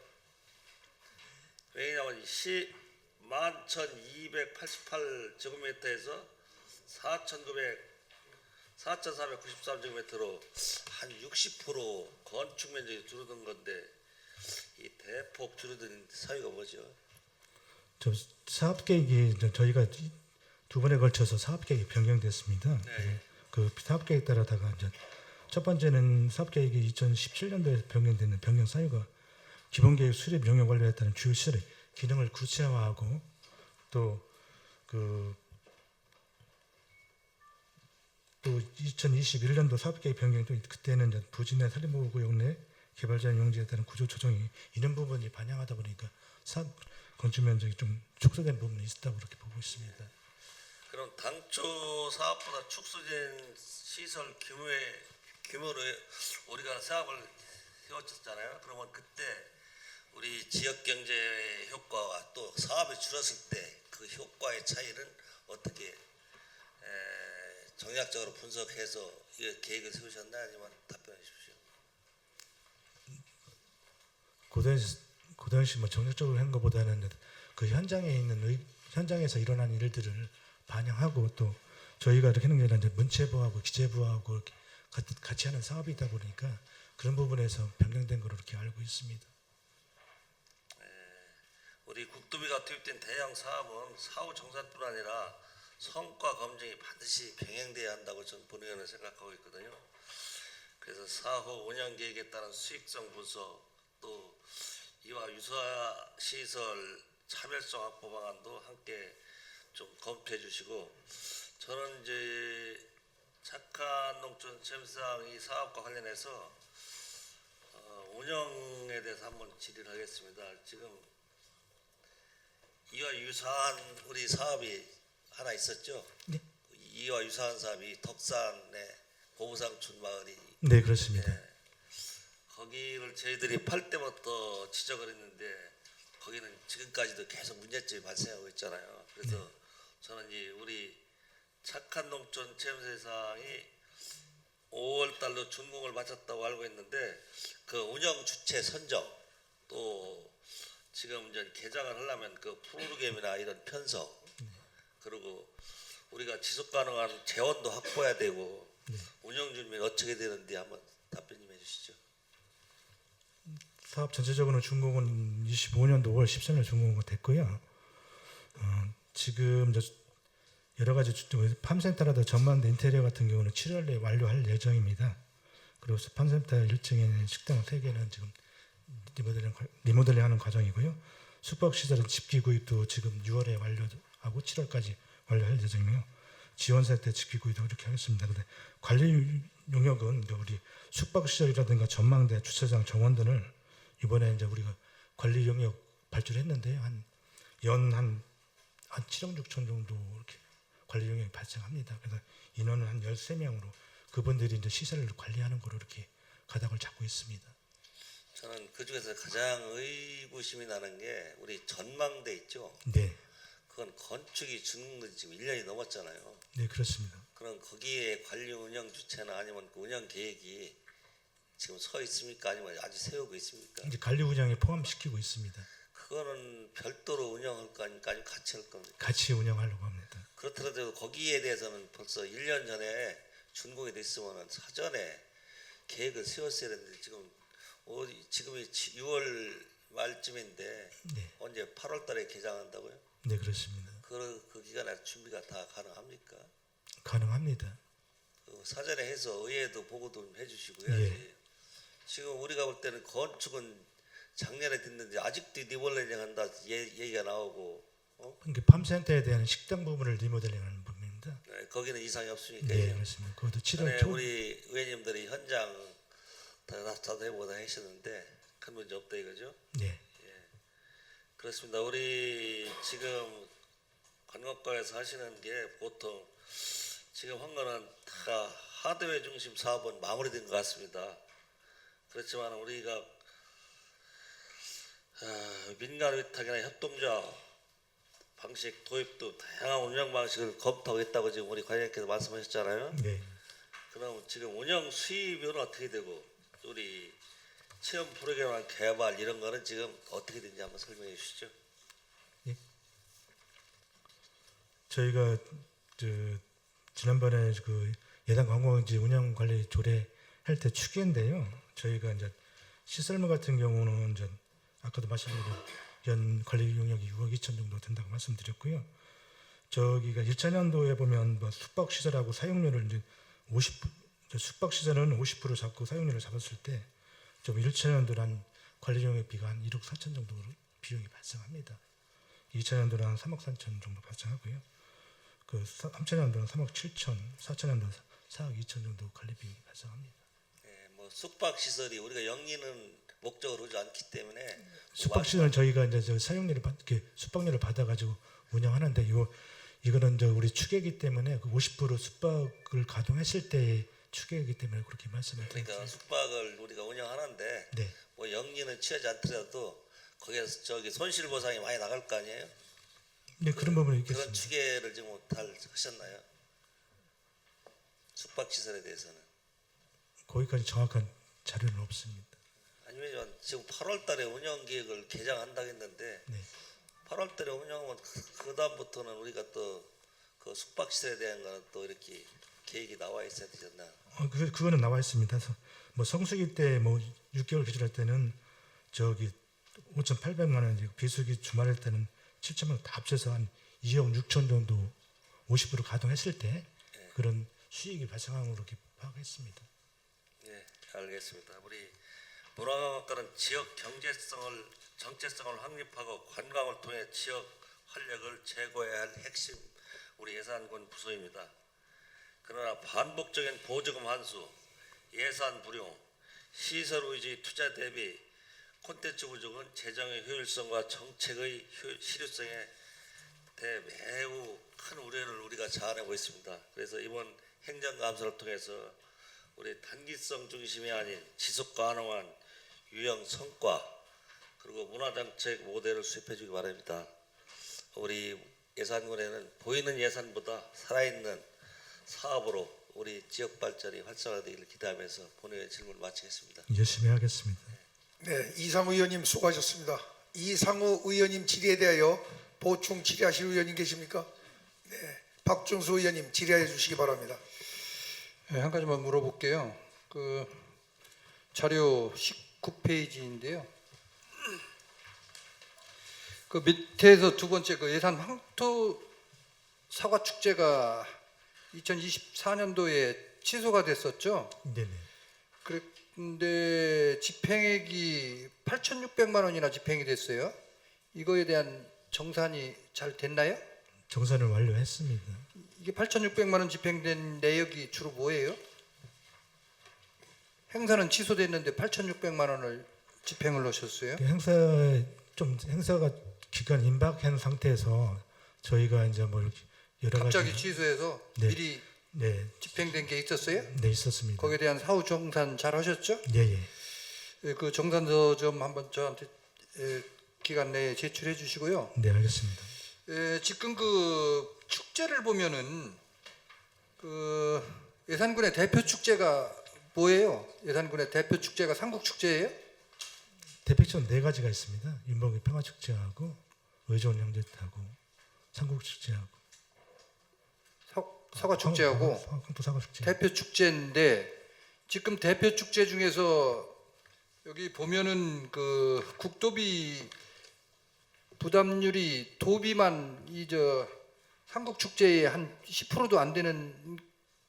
왜냐하면 11,288제곱미터에서 4,493제곱미터로 한 60% 건축 면적이 줄어든 건데 이 대폭 줄어든 사유가 뭐죠? 저 사업 계획이 저희가 두 번에 걸쳐서 사업 계획이 변경됐습니다. 네. 그 사업 계획 따라다가 이제 첫 번째는 사업 계획이 2017년도에 변경되는 변경 사유가 기본 계획 수립 용역 완료에 따른 주요 시설의 기능을 구체화하고 또 2021년도 사업 계획 변경이 또 그때는 이제 부진의 산림보호구역 내 개발자연 용지에 따른 구조 조정이 이런 부분이 반영하다 보니까 사업 건축 면적이 좀 축소된 부분이 있었다고 그렇게 보고 있습니다. 그럼 당초 사업보다 축소된 시설 규모로 우리가 사업을 세웠잖아요. 그러면 그때 우리 지역 경제 효과와 또 사업이 줄었을 때 그 효과의 차이는 어떻게 정략적으로 분석해서 이 계획을 세우셨나 아니면 답변해 주십시오. 그 당시 뭐 정략적으로 한 것보다는 그 현장에서 일어난 일들을 반영하고 또 저희가 이렇게 하는 게 아니라 이제 문체부하고 기재부하고 같이 하는 사업이다 보니까 그런 부분에서 변경된 걸로 이렇게 알고 있습니다. 우리 국도비가 투입된 대형 사업은 사후 정산뿐 아니라 성과 검증이 반드시 병행돼야 한다고 저는 본의원은 생각하고 있거든요. 그래서 사후 운영 계획에 따른 수익성 분석 또 이와 유사 시설 차별성 확보 방안도 함께 좀 검토해 주시고, 저는 이제 착한 농촌 체험상 이 사업과 관련해서 운영에 대해서 한번 질의를 하겠습니다. 지금 이와 유사한 우리 사업이 하나 있었죠. 네. 이와 유사한 사업이 덕산의 고부상촌 마을이, 네, 그렇습니다. 거기를 저희들이 팔 때부터 지적을 했는데 거기는 지금까지도 계속 문제점이 발생하고 있잖아요. 그래서 저는 이 우리 착한 농촌 체험세상이 5월 달로 준공을 마쳤다고 알고 있는데 그 운영 주체 선정, 또 지금 이제 개장을 하려면 그 프로그램이나 이런 편성, 그리고 우리가 지속 가능한 재원도 확보해야 되고 운영 준비는 어떻게 되는지 한번 답변 좀 해주시죠. 사업 전체적으로는 준공은 25년도 5월 13일 준공이 됐고요. 지금 여러 가지 팜센터라도 전망대 인테리어 같은 경우는 7월 내에 완료할 예정입니다. 그리고 팜센터 1층에 식당 3개는 지금 리모델링하는 과정이고요. 숙박시설은 집기 구입도 지금 6월에 완료하고 7월까지 완료할 예정이고요. 지원센터 집기 구입도 이렇게 하겠습니다. 근데 관리 용역은 이제 우리 숙박시설이라든가 전망대, 주차장, 정원들을 이번에 이제 우리가 관리 용역 발주했는데 한 7억 6천 정도 이렇게 관리 용역이 발생합니다. 그래서 인원은 한 13명으로 그분들이 이제 시설을 관리하는 거로 이렇게 가닥을 잡고 있습니다. 저는 그 중에서 가장 의구심이 나는 게 우리 전망대 있죠. 네, 그건 건축이 지금 1년이 넘었잖아요. 네 그렇습니다. 그럼 거기에 관리 운영 주체나 아니면 그 운영 계획이 지금 서 있습니까? 아니면 아직 세우고 있습니까? 이제 관리 운영에 포함시키고 있습니다. 그거는 별도로 운영할 거니까 아니면 같이 할 겁니까? 같이 운영하려고 합니다. 그렇더라도 거기에 대해서는 벌써 1년 전에 준공이 됐으면 사전에 계획을 세웠어야 되는데 지금이 6월 말쯤인데 네, 언제 8월 달에 개장한다고요? 네 그렇습니다. 그 기간에 준비가 다 가능합니까? 가능합니다. 그 사전에 해서 의회도 보고도 좀 해주시고 해야지. 예. 지금 우리가 볼 때는 건축은 작년에 됐는데 아직도 리모델링 한다 얘기가 나오고 그러니까 팜센터에 대한 식당 부분을 리모델링하는 부분입니다. 네, 거기는 이상이 없으니까. 네, 그렇습니다. 그것도 7월 전에 초. 우리 의원님들이 현장 다도 해보다 하셨는데 큰 문제 없다 이거죠. 네, 그렇습니다. 우리 지금 관광과에서 하시는 게 보통 지금 한 거는 다 하드웨어 중심 사업은 마무리된 것 같습니다. 그렇지만 우리가 민간 위탁이나 협동조합 방식 도입도 다양한 운영 방식을 검토하고 있다고 지금 우리 관장님께서 말씀하셨잖아요. 네. 그럼 지금 운영 수입은 어떻게 되고 우리 체험 프로그램 개발 이런 거는 지금 어떻게 되는지 한번 설명해 주시죠. 저희가 지난번에 그 예산 관광지 운영 관리 조례 할 때 추계인데요. 저희가 이제 시설물 같은 경우는 이제 아까도 말씀드린 연 관리 용역이 6억 2천 정도 된다고 말씀드렸고요. 저기가 1차년도에 보면 뭐 숙박 시설하고 사용료를 이제 50 숙박 시설은 50% 잡고 사용료를 잡았을 때 좀 1차년도는 한 관리 용역비가 한 1억 4천 정도 비용이 발생합니다. 2차년도는 한 3억 4천 정도 발생하고요. 그 3차년도는 3억 7천, 4차년도는 4억 2천 정도 관리 비용이 발생합니다. 네, 뭐 숙박 시설이 우리가 영리는 목적으로 오지 않기 때문에 숙박 시설은 저희가 이제 사용료를 이렇게 숙박료를 받아가지고 운영하는데 이거는 우리 추계이기 때문에 그 50% 숙박을 가동했을 때의 추계이기 때문에 그렇게 말씀을 그러니까 드렸습니다. 숙박을 우리가 운영하는데 네, 뭐 영리는 취하지 않더라도 거기에서 손실 보상이 많이 나갈 거 아니에요? 네 그런 부분이 그런 있겠습니다. 추계를 지금 잘 하셨나요? 숙박 시설에 대해서는 거기까지 정확한 자료는 없습니다. 아니면 지금 8월 달에 운영 계획을 개장한다고 했는데 네, 8월 달에 운영하면 그 다음부터는 우리가 또 그 숙박 시설에 대한 거는 또 이렇게 계획이 나와 있어야 되지 않나? 그거는 나와 있습니다. 그래서 뭐 성수기 때 뭐 6개월 기준할 때는 5,800만 원, 비수기 주말일 때는 7천만 원 다 합쳐서 한 2억 6천 정도 50% 가동했을 때 그런 수익이 발생한 걸로 이렇게 파악했습니다. 네, 알겠습니다. 우리 문화관광과는 지역 경제성을 정체성을 확립하고 관광을 통해 지역 활력을 제고해야 할 핵심 우리 예산군 부서입니다. 그러나 반복적인 보조금 환수, 예산 불용, 시설 위주 투자 대비 콘텐츠 부족은 재정의 효율성과 정책의 실효성에 대해 매우 큰 우려를 우리가 자아내고 있습니다. 그래서 이번 행정감사를 통해서 우리 단기성 중심이 아닌 지속 가능한 유형 성과 그리고 문화정책 모델을 수립해 주기 바랍니다. 우리 예산군에는 보이는 예산보다 살아있는 사업으로 우리 지역 발전이 활성화되기를 기대하면서 본회의 질문을 마치겠습니다. 열심히 하겠습니다. 네, 이상우 의원님 수고하셨습니다. 이상우 의원님 질의에 대하여 보충 질의하실 의원님 계십니까? 네, 박준수 의원님 질의해 주시기 바랍니다. 네, 한 가지만 물어볼게요. 그 자료 19페이지인데요. 그 밑에서 두 번째 그 예산 황토 사과 축제가 2024년도에 취소가 됐었죠. 네네. 그런데 집행액이 8,600만 원이나 집행이 됐어요. 이거에 대한 정산이 잘 됐나요? 정산을 완료했습니다. 이게 8,600만 원 집행된 내역이 주로 뭐예요? 행사는 취소됐는데 8,600만 원을 집행을 하셨어요? 행사가 기간 임박한 상태에서 저희가 이제 뭐 이렇게 여러 갑자기 가지 취소해서 네. 미리 네, 집행된 게 있었어요? 네 있었습니다. 거기에 대한 사후 정산 잘 하셨죠? 예예. 그 정산서 좀 한번 저한테 기간 내에 제출해 주시고요. 네 알겠습니다. 지금 그 축제를 보면은 그 예산군의 대표 축제가 뭐예요? 예산군의 대표 축제가 삼국 축제예요? 대표적인 네 가지가 있습니다. 윤봉이 평화축제하고 의존 형제하고 삼국축제하고 사과 축제하고 황토 사과 축제. 대표 축제인데 지금 대표 축제 중에서 여기 보면은 그 국도비 부담률이 도비만 이 저 삼국 축제에 한 10%도 안 되는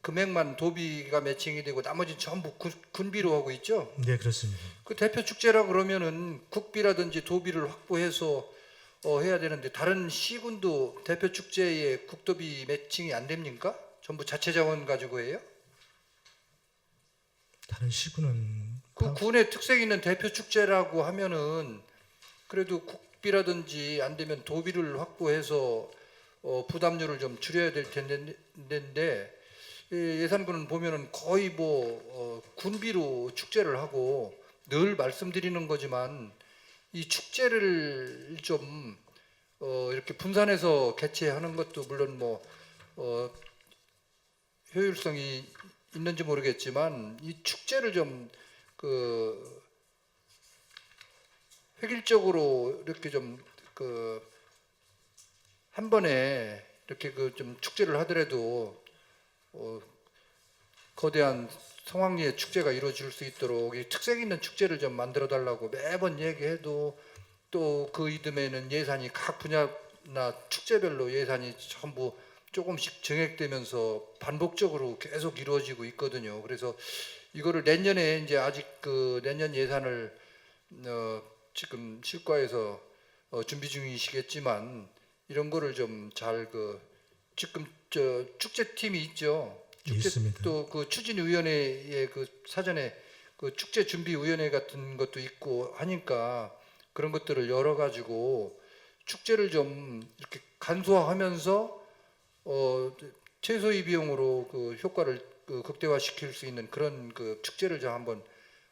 금액만 도비가 매칭이 되고 나머지 전부 군비로 하고 있죠. 네 그렇습니다. 그 대표 축제라 그러면은 국비라든지 도비를 확보해서 해야 되는데 다른 시군도 대표 축제에 국도비 매칭이 안 됩니까? 전부 자체 자원 가지고 해요? 다른 시군은 그 군의 특색 있는 대표 축제라고 하면은 그래도 국비라든지 안 되면 도비를 확보해서 부담률을 좀 줄여야 될 텐데 예산군은 보면은 거의 뭐 군비로 축제를 하고 늘 말씀드리는 거지만 이 축제를 좀 이렇게 분산해서 개최하는 것도 물론 뭐 효율성이 있는지 모르겠지만 이 축제를 좀 그 획일적으로 이렇게 좀 그 한 번에 이렇게 그 좀 축제를 하더라도 거대한 성황리의 축제가 이루어질 수 있도록 이 특색 있는 축제를 좀 만들어 달라고 매번 얘기해도 또 그 이듬해는 예산이 각 분야나 축제별로 예산이 전부 조금씩 증액되면서 반복적으로 계속 이루어지고 있거든요. 그래서 이거를 내년에 이제 아직 그 내년 예산을 지금 실과에서 준비 중이시겠지만 이런 거를 좀 잘 그 지금 저 축제팀이 있죠. 있습니다. 또 그 추진위원회에 그 사전에 그 축제 준비위원회 같은 것도 있고 하니까 그런 것들을 열어 가지고 축제를 좀 이렇게 간소화하면서 최소의 비용으로 그 효과를 그 극대화시킬 수 있는 그런 그 축제를 좀 한번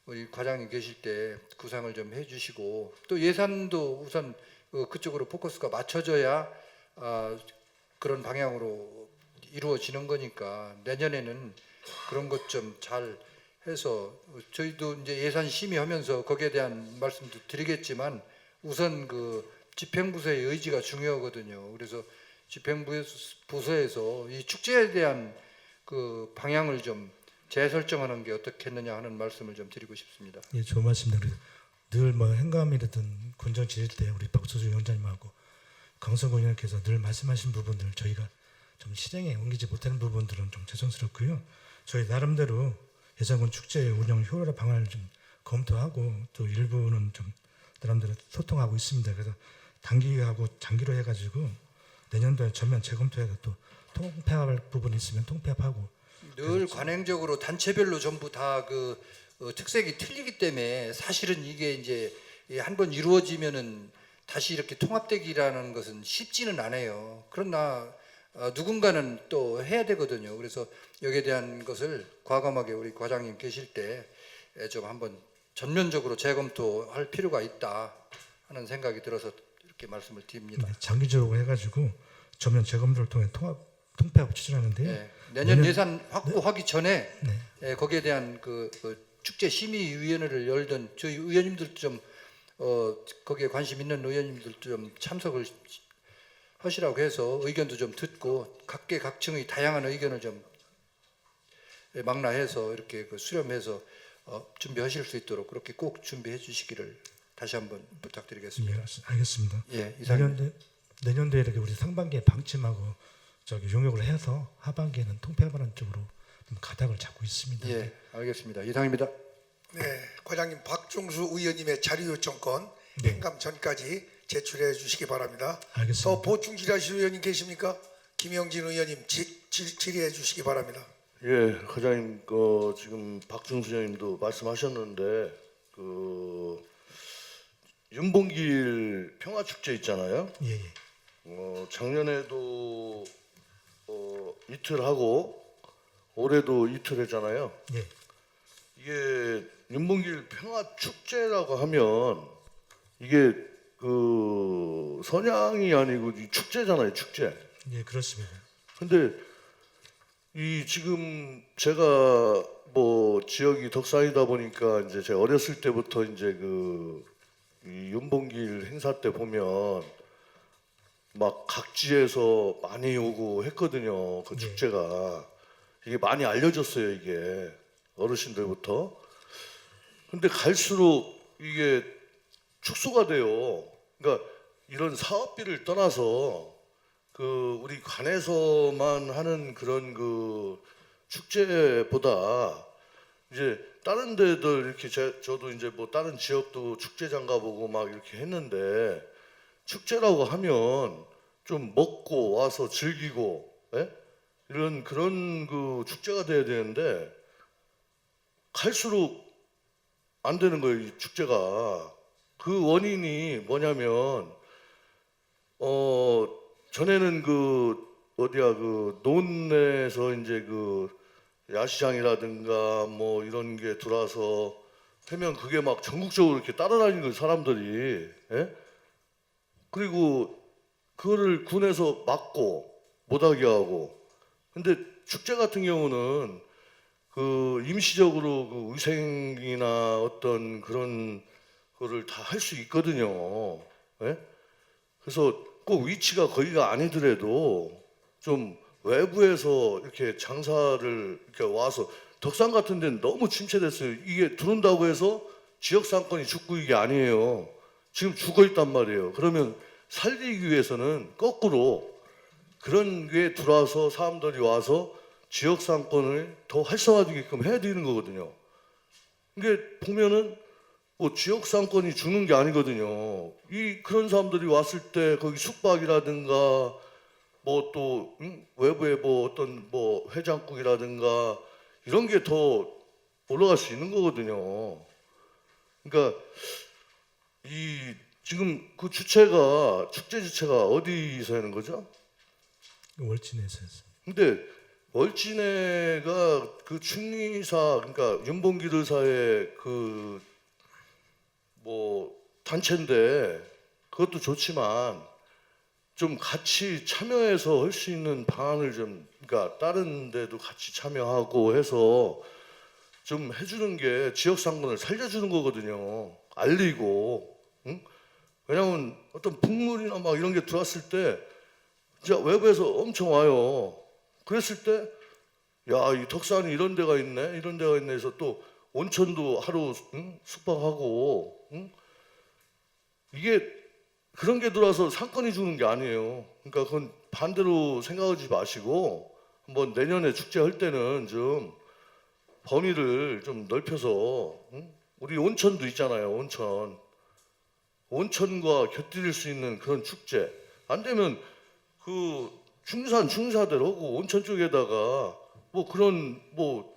우리 과장님 계실 때 구상을 좀 해주시고 또 예산도 우선 그쪽으로 포커스가 맞춰져야 그런 방향으로 이루어지는 거니까 내년에는 그런 것 좀 잘 해서 저희도 이제 예산 심의하면서 거기에 대한 말씀도 드리겠지만 우선 그 집행부서의 의지가 중요하거든요. 그래서 집행부서에서 이 축제에 대한 그 방향을 좀 재설정하는 게 어떻겠느냐 하는 말씀을 좀 드리고 싶습니다. 예, 좋은 말씀입니다. 늘 뭐 행감이라든 군정 지릴 때 우리 박소주 위원장님하고 강성구 의원께서 늘 말씀하신 부분들 저희가 좀 실행에 옮기지 못하는 부분들은 좀 죄송스럽고요. 저희 나름대로 예산군 축제 운영 효율화 방안을 좀 검토하고 또 일부는 좀 사람들을 소통하고 있습니다. 그래서 단기하고 장기로 해가지고 내년도에 전면 재검토해서 또 통폐합할 부분이 있으면 통폐합하고 늘 관행적으로 단체별로 전부 다 특색이 틀리기 때문에 사실은 이게 이제 한번 이루어지면은 다시 이렇게 통합되기라는 것은 쉽지는 않아요. 그러나 누군가는 또 해야 되거든요. 그래서 여기에 대한 것을 과감하게 우리 과장님 계실 때 좀 한번 전면적으로 재검토할 필요가 있다 하는 생각이 들어서 이렇게 말씀을 드립니다. 장기적으로 해가지고 전면 재검토를 통해 통폐합 추진하는데요. 예, 내년 예산 확보하기 전에 네. 거기에 대한 그 축제 심의위원회를 열던 저희 의원님들도 좀 거기에 관심 있는 의원님들 좀 참석을 하시라고 해서 의견도 좀 듣고 각계각층의 다양한 의견을 좀 망라해서 이렇게 수렴해서 준비하실 수 있도록 그렇게 꼭 준비해 주시기를 다시 한번 부탁드리겠습니다. 예, 알겠습니다. 예, 이상입니다. 내년도에 이렇게 우리 상반기에 방침하고 용역을 해서 하반기에는 통폐합하는 쪽으로 좀 가닥을 잡고 있습니다. 예, 알겠습니다. 이상입니다. 네, 과장님 박종수 의원님의 자료 요청권 네. 행감 전까지 제출해 주시기 바랍니다. 알겠습니다. 더 보충 질의하실 의원님 계십니까? 김영진 의원님 질의해 주시기 바랍니다. 예, 과장님, 지금 박준수 의원님도 말씀하셨는데 윤봉길 평화축제 있잖아요. 예, 예. 작년에도 이틀 하고 올해도 이틀 했잖아요. 예. 이게 윤봉길 평화축제라고 하면 이게 선양이 아니고 이 축제잖아요, 축제. 예, 그렇습니다. 근데 이 지금 제가 뭐 지역이 덕산이다 보니까 이제 제가 어렸을 때부터 이제 이 윤봉길 행사 때 보면 막 각지에서 많이 오고 했거든요. 그 네. 축제가 이게 많이 알려졌어요. 이게 어르신들부터. 근데 갈수록 이게 축소가 돼요. 그러니까 이런 사업비를 떠나서 우리 관에서만 하는 그런 축제보다 이제 다른 데들 이렇게 저도 이제 뭐 다른 지역도 축제장 가보고 막 이렇게 했는데 축제라고 하면 좀 먹고 와서 즐기고 이런 그런 축제가 돼야 되는데 갈수록 안 되는 거예요. 이 축제가. 그 원인이 뭐냐면 전에는 논에서 이제 야시장이라든가 뭐 이런 게 들어와서 하면 그게 막 전국적으로 이렇게 따라다니는 거예요, 사람들이. 예? 그리고 그거를 군에서 막고 못하게 하고. 근데 축제 같은 경우는 임시적으로 위생이나 어떤 그런 거를 다 할 수 있거든요. 예? 그래서 꼭 위치가 거기가 아니더라도 좀 외부에서 이렇게 장사를 이렇게 와서 덕산 같은 데는 너무 침체됐어요. 이게 들어온다고 해서 지역 상권이 죽고 이게 아니에요. 지금 죽어 있단 말이에요. 그러면 살리기 위해서는 거꾸로 그런 게 들어와서 사람들이 와서 지역 상권을 더 활성화되게끔 해야 되는 거거든요. 이게 보면은 뭐 지역 상권이 죽는 게 아니거든요. 그런 사람들이 왔을 때 거기 숙박이라든가 뭐 또 외부에 뭐 어떤 뭐 해장국이라든가 이런 게 더 올라갈 수 있는 거거든요. 그러니까 지금 축제 주체가 어디서 하는 거죠? 월진에서 했습니다. 근데 월진회가 충리사 그러니까 윤봉길 의사의 뭐 단체인데 그것도 좋지만 좀 같이 참여해서 할 수 있는 방안을 그러니까 다른 데도 같이 참여하고 해서 좀 해주는 게 지역 상권을 살려주는 거거든요. 알리고. 응? 왜냐하면 어떤 북물이나 막 이런 게 들어왔을 때 진짜 외부에서 엄청 와요. 그랬을 때 야, 이 덕산이 이런 데가 있네, 이런 데가 있네 해서 또 온천도 하루 숙박하고 이게 그런 게 들어와서 상권이 주는 게 아니에요. 그러니까 그건 반대로 생각하지 마시고 한번 내년에 축제할 때는 좀 범위를 좀 넓혀서 우리 온천도 있잖아요. 온천 온천과 곁들일 수 있는 그런 축제. 안 되면 그 중사대로 하고 온천 쪽에다가 뭐 그런 뭐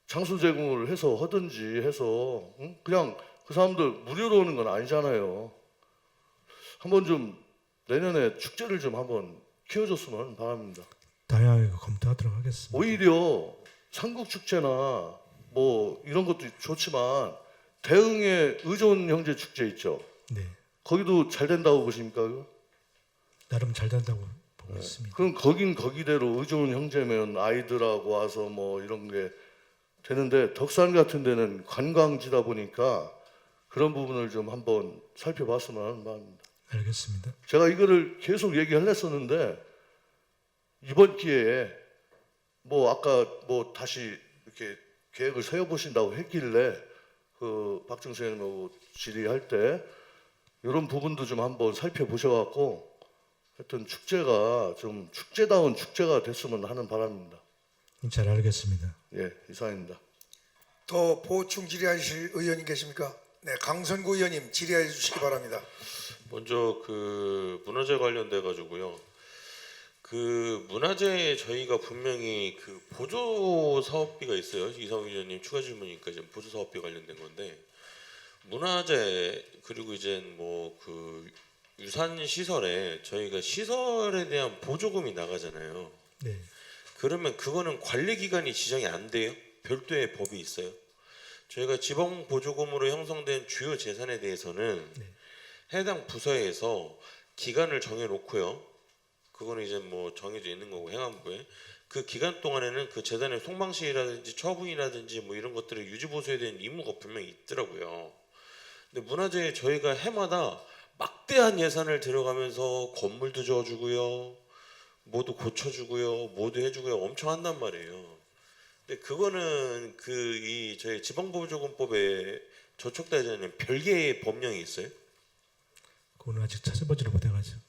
장소 제공을 해서 하든지 해서 그냥 그 사람들 무료로 오는 건 아니잖아요. 한번 좀 내년에 축제를 좀 한번 키워줬으면 바랍니다. 다양하게 검토하도록 하겠습니다. 오히려 삼국 축제나 뭐 이런 것도 좋지만 대흥의 의존 형제 축제 있죠. 네, 거기도 잘 된다고 보십니까? 그거? 나름 잘 된다고 보고 있습니다. 그럼 거긴 거기대로 의존 형제면 아이들하고 와서 뭐 이런 게 되는데 덕산 같은 데는 관광지다 보니까 그런 부분을 좀 한번 살펴봤으면 하는 바입니다. 알겠습니다. 제가 이거를 계속 얘기하려 했었는데 이번 기회에 뭐 아까 뭐 다시 이렇게 계획을 세워보신다고 했길래 그 박정수 의원하고 질의할 때 이런 부분도 좀 한번 살펴보셔갖고 하여튼 축제가 좀 축제다운 축제가 됐으면 하는 바람입니다. 잘 알겠습니다. 예, 이상입니다. 더 보충 질의하실 의원님 계십니까? 네, 강선구 의원님 질의해 주시기 바랍니다. 먼저 그 문화재 관련돼 가지고요. 그 문화재에 저희가 분명히 그 보조 사업비가 있어요. 이상우 의원님 추가 질문이니까 이제 보조 사업비 관련된 건데 문화재 그리고 이제 뭐 그 유산 시설에 저희가 시설에 대한 보조금이 나가잖아요. 네, 그러면 그거는 관리 기간이 지정이 안 돼요. 별도의 법이 있어요. 저희가 지방 보조금으로 형성된 주요 재산에 대해서는 해당 부서에서 기간을 정해 놓고요. 그거는 이제 뭐 정해져 있는 거고 행안부에 그 기간 동안에는 그 재단의 송방시라든지 처분이라든지 뭐 이런 것들을 유지 보수에 대한 의무가 분명히 있더라고요. 근데 문화재에 저희가 해마다 막대한 예산을 들어가면서 건물도 지어주고요, 뭐도 고쳐주고요, 뭐도 해주고요, 엄청 한단 말이에요. 근데 그거는 그 이 저희 지방보조금법에 저촉되지 않는 별개의 법령이 있어요. 그거는 아직 찾아보지를 못해가지고.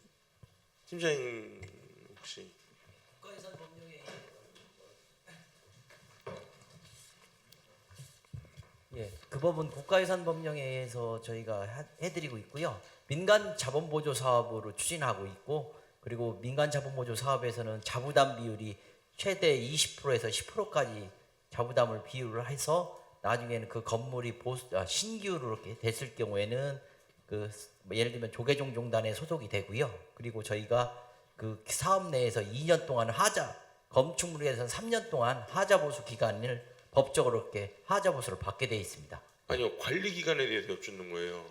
팀장님 혹시 예, 그 법은 국가유산 법령에 의해서 저희가 해드리고 있고요. 민간 자본보조 사업으로 추진하고 있고, 그리고 민간 자본보조 사업에서는 자부담 비율이 최대 20%에서 10%까지 자부담을 비율을 해서 나중에는 그 건물이 신규로 이렇게 됐을 경우에는 그 예를 들면 조계종 종단에 소속이 되고요. 그리고 저희가 그 사업 내에서 2년 동안 건축물에 대해서는 3년 동안 하자 보수 기간을 법적으로 이렇게 하자 보수를 받게 돼 있습니다. 아니요 관리 기간에 대해서 여쭙는 거예요.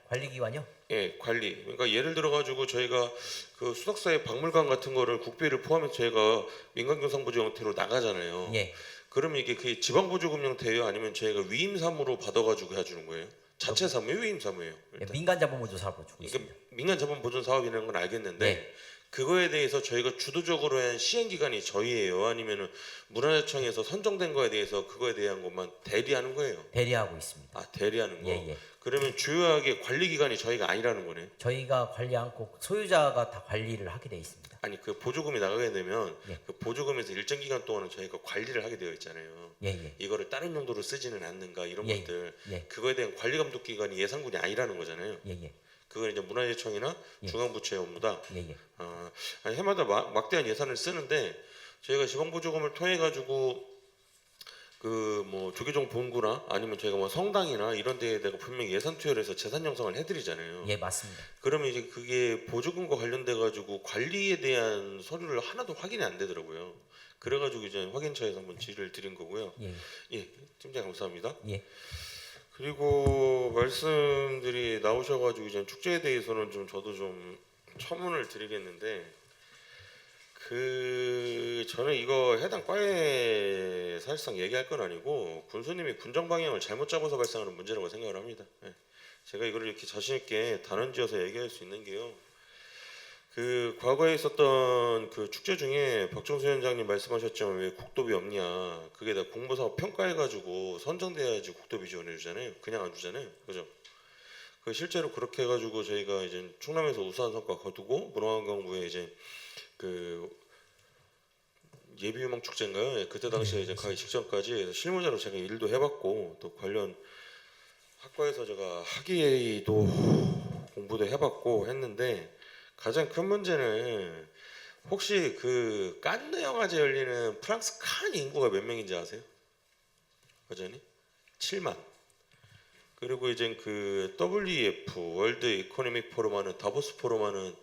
관리 기관이요? 예, 관리. 그러니까 예를 들어 가지고 저희가 그 수덕사의 박물관 같은 거를 국비를 포함해서 저희가 민간경상보조 형태로 나가잖아요. 예. 그러면 이게 그 지방보조금 형태예요? 아니면 저희가 위임사무로 받아가지고 해주는 거예요? 자체 사무예요, 위임 사무예요? 예, 민간 자본보조 사업을 주고 그러니까 있습니다. 민간 자본 보존 사업이라는 건 알겠는데 네. 그거에 대해서 저희가 주도적으로 한 시행 기관이 저희예요? 아니면은 문화재청에서 선정된 거에 대해서 그거에 대한 것만 대리하는 거예요? 대리하고 있습니다. 아 대리하는 거. 예, 예. 그러면 주요하게 관리 기관이 저희가 아니라는 거네. 저희가 관리 않고 소유자가 다 관리를 하게 돼 있습니다. 아니 그 보조금이 나가게 되면 예. 그 보조금에서 일정 기간 동안은 저희가 관리를 하게 되어 있잖아요. 예, 예. 이거를 다른 용도로 쓰지는 않는가 이런 예, 것들. 예. 그거에 대한 관리 감독 기관이 예산군이 아니라는 거잖아요. 예, 예. 그건 이제 문화재청이나 예. 중앙부처의 업무다. 예, 예. 아니, 해마다 막대한 예산을 쓰는데 저희가 지방보조금을 통해 가지고 그 뭐 조계종 본구나 아니면 저희가 뭐 성당이나 이런 데에다가 분명히 예산 투여를 해서 재산 형성을 해드리잖아요. 예, 맞습니다. 그러면 이제 그게 보조금과 관련돼 가지고 관리에 대한 서류를 하나도 확인이 안 되더라고요. 그래가지고 이제 확인처에서 한번 질의를 드린 거고요. 예, 예, 팀장 감사합니다. 예. 그리고 말씀들이 나오셔가지고 이제 축제에 대해서는 좀 저도 좀 첨언을 드리겠는데 그 저는 이거 해당 과에 사실상 얘기할 건 아니고 군수님이 군정 방향을 잘못 잡아서 발생하는 문제라고 생각을 합니다. 예. 제가 이걸 이렇게 자신 있게 단언지어서 얘기할 수 있는 게요. 그 과거에 있었던 그 축제 중에 박정수 위원장님 말씀하셨지만 왜 국도비 없냐? 그게 다 공모사업 평가해가지고 선정돼야지 국도비 지원해 주잖아요. 그냥 안 주잖아요. 그죠? 그 실제로 그렇게 해가지고 저희가 이제 충남에서 우수한 성과 거두고 문화관광부에 이제 그 예비유망 축제인가요? 예, 그때 당시에 이제 가기 직전까지 실무자로 제가 일도 해봤고 또 관련 학과에서 제가 학예도 공부도 해봤고 했는데 가장 큰 문제는 혹시 그 칸느 영화제 열리는 프랑스 칸 인구가 몇 명인지 아세요? 과장님? 7만. 그리고 이제 그 WEF 월드 이코노믹 포럼 하는 다보스 포럼 하는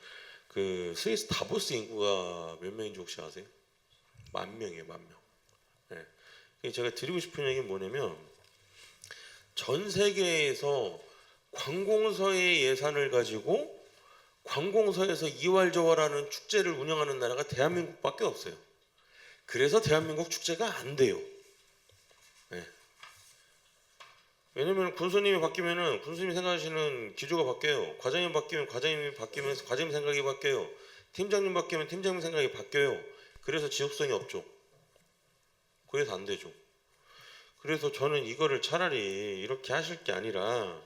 그 스위스 다보스 인구가 몇 명인지 혹시 아세요? 10,000명이에요, 10,000명. 네. 제가 드리고 싶은 얘기는 뭐냐면 전 세계에서 관공서의 예산을 가지고 관공서에서 이왈저왈하는 축제를 운영하는 나라가 대한민국밖에 없어요. 그래서 대한민국 축제가 안 돼요. 네. 왜냐면 군수님이 바뀌면은 군수님이 생각하시는 기조가 바뀌어요. 과장님 바뀌면 과장님이 바뀌면서 과장님 생각이 바뀌어요. 팀장님 바뀌면 팀장님 생각이 바뀌어요. 그래서 지속성이 없죠. 그래서 안 되죠. 그래서 저는 이거를 차라리 이렇게 하실 게 아니라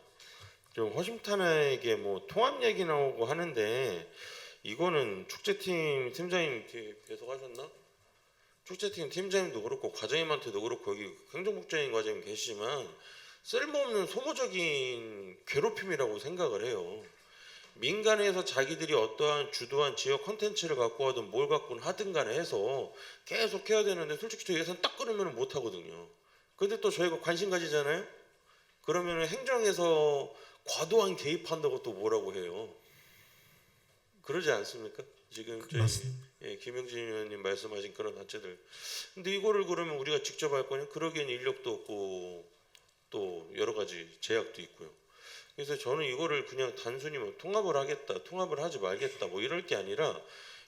좀 허심탄회하게 뭐 통합 얘기 나오고 하는데 이거는 축제팀 팀장님 계속 하셨나? 축제팀 팀장님도 그렇고 과장님한테도 그렇고 여기 행정국장님 과장님 계시지만 쓸모없는 소모적인 괴롭힘이라고 생각을 해요. 민간에서 자기들이 어떠한 주도한 지역 콘텐츠를 갖고 하든 뭘 갖고 하든 간에 해서 계속 해야 되는데 솔직히 저 예산 딱 끊으면 못 하거든요. 근데 또 저희가 관심 가지잖아요. 그러면 행정에서 과도한 개입한다고 또 뭐라고 해요. 그러지 않습니까? 지금 저희 맞습니다. 김영진 의원님 말씀하신 그런 단체들. 근데 이거를 그러면 우리가 직접 할 거냐? 그러기엔 인력도 없고 또 여러 가지 제약도 있고요. 그래서 저는 이거를 그냥 단순히 뭐 통합을 하겠다, 통합을 하지 말겠다 뭐 이럴 게 아니라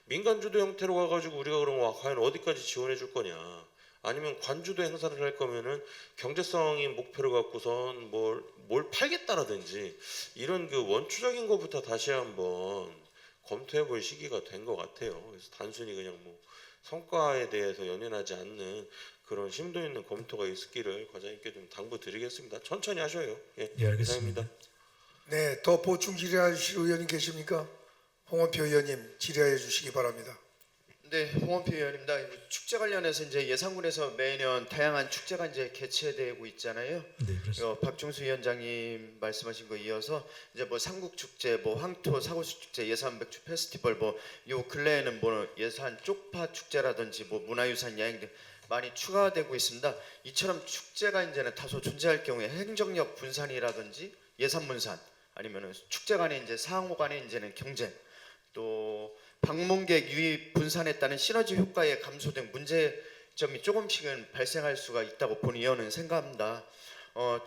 민간 주도 형태로 가가지고 우리가 그러면 과연 어디까지 지원해 줄 거냐? 아니면 관주도 행사를 할 거면은 경제성인 목표를 갖고선 뭘 팔겠다라든지 이런 그 원초적인 것부터 다시 한번 검토해 볼 시기가 된 것 같아요. 그래서 단순히 그냥 뭐 성과에 대해서 연연하지 않는 그런 심도 있는 검토가 있기를 과장님께 좀 당부드리겠습니다. 천천히 하셔요. 예, 예, 알겠습니다. 이상입니다. 네, 더 보충 질의하실 의원님 계십니까? 홍원표 의원님 질의해 주시기 바랍니다. 네, 홍원표 의원입니다. 축제 관련해서 이제 예산군에서 매년 다양한 축제가 이제 개최되고 있잖아요. 네, 그렇습니다. 박중수 위원장님 말씀하신 거 이어서 이제 뭐 삼국 축제, 뭐 황토 사고수 축제, 예산 백주 페스티벌, 뭐 요 근래에는 뭐 예산 쪽파 축제라든지 뭐 문화유산 야행 등 많이 추가되고 있습니다. 이처럼 축제가 이제는 다소 존재할 경우에 행정력 분산이라든지 예산 분산 아니면은 축제 간의 이제 상호 간의 이제는 경쟁 또 방문객 유입 분산에 따른 시너지 효과의 감소 등 문제점이 조금씩은 발생할 수가 있다고 본 의원은 생각합니다.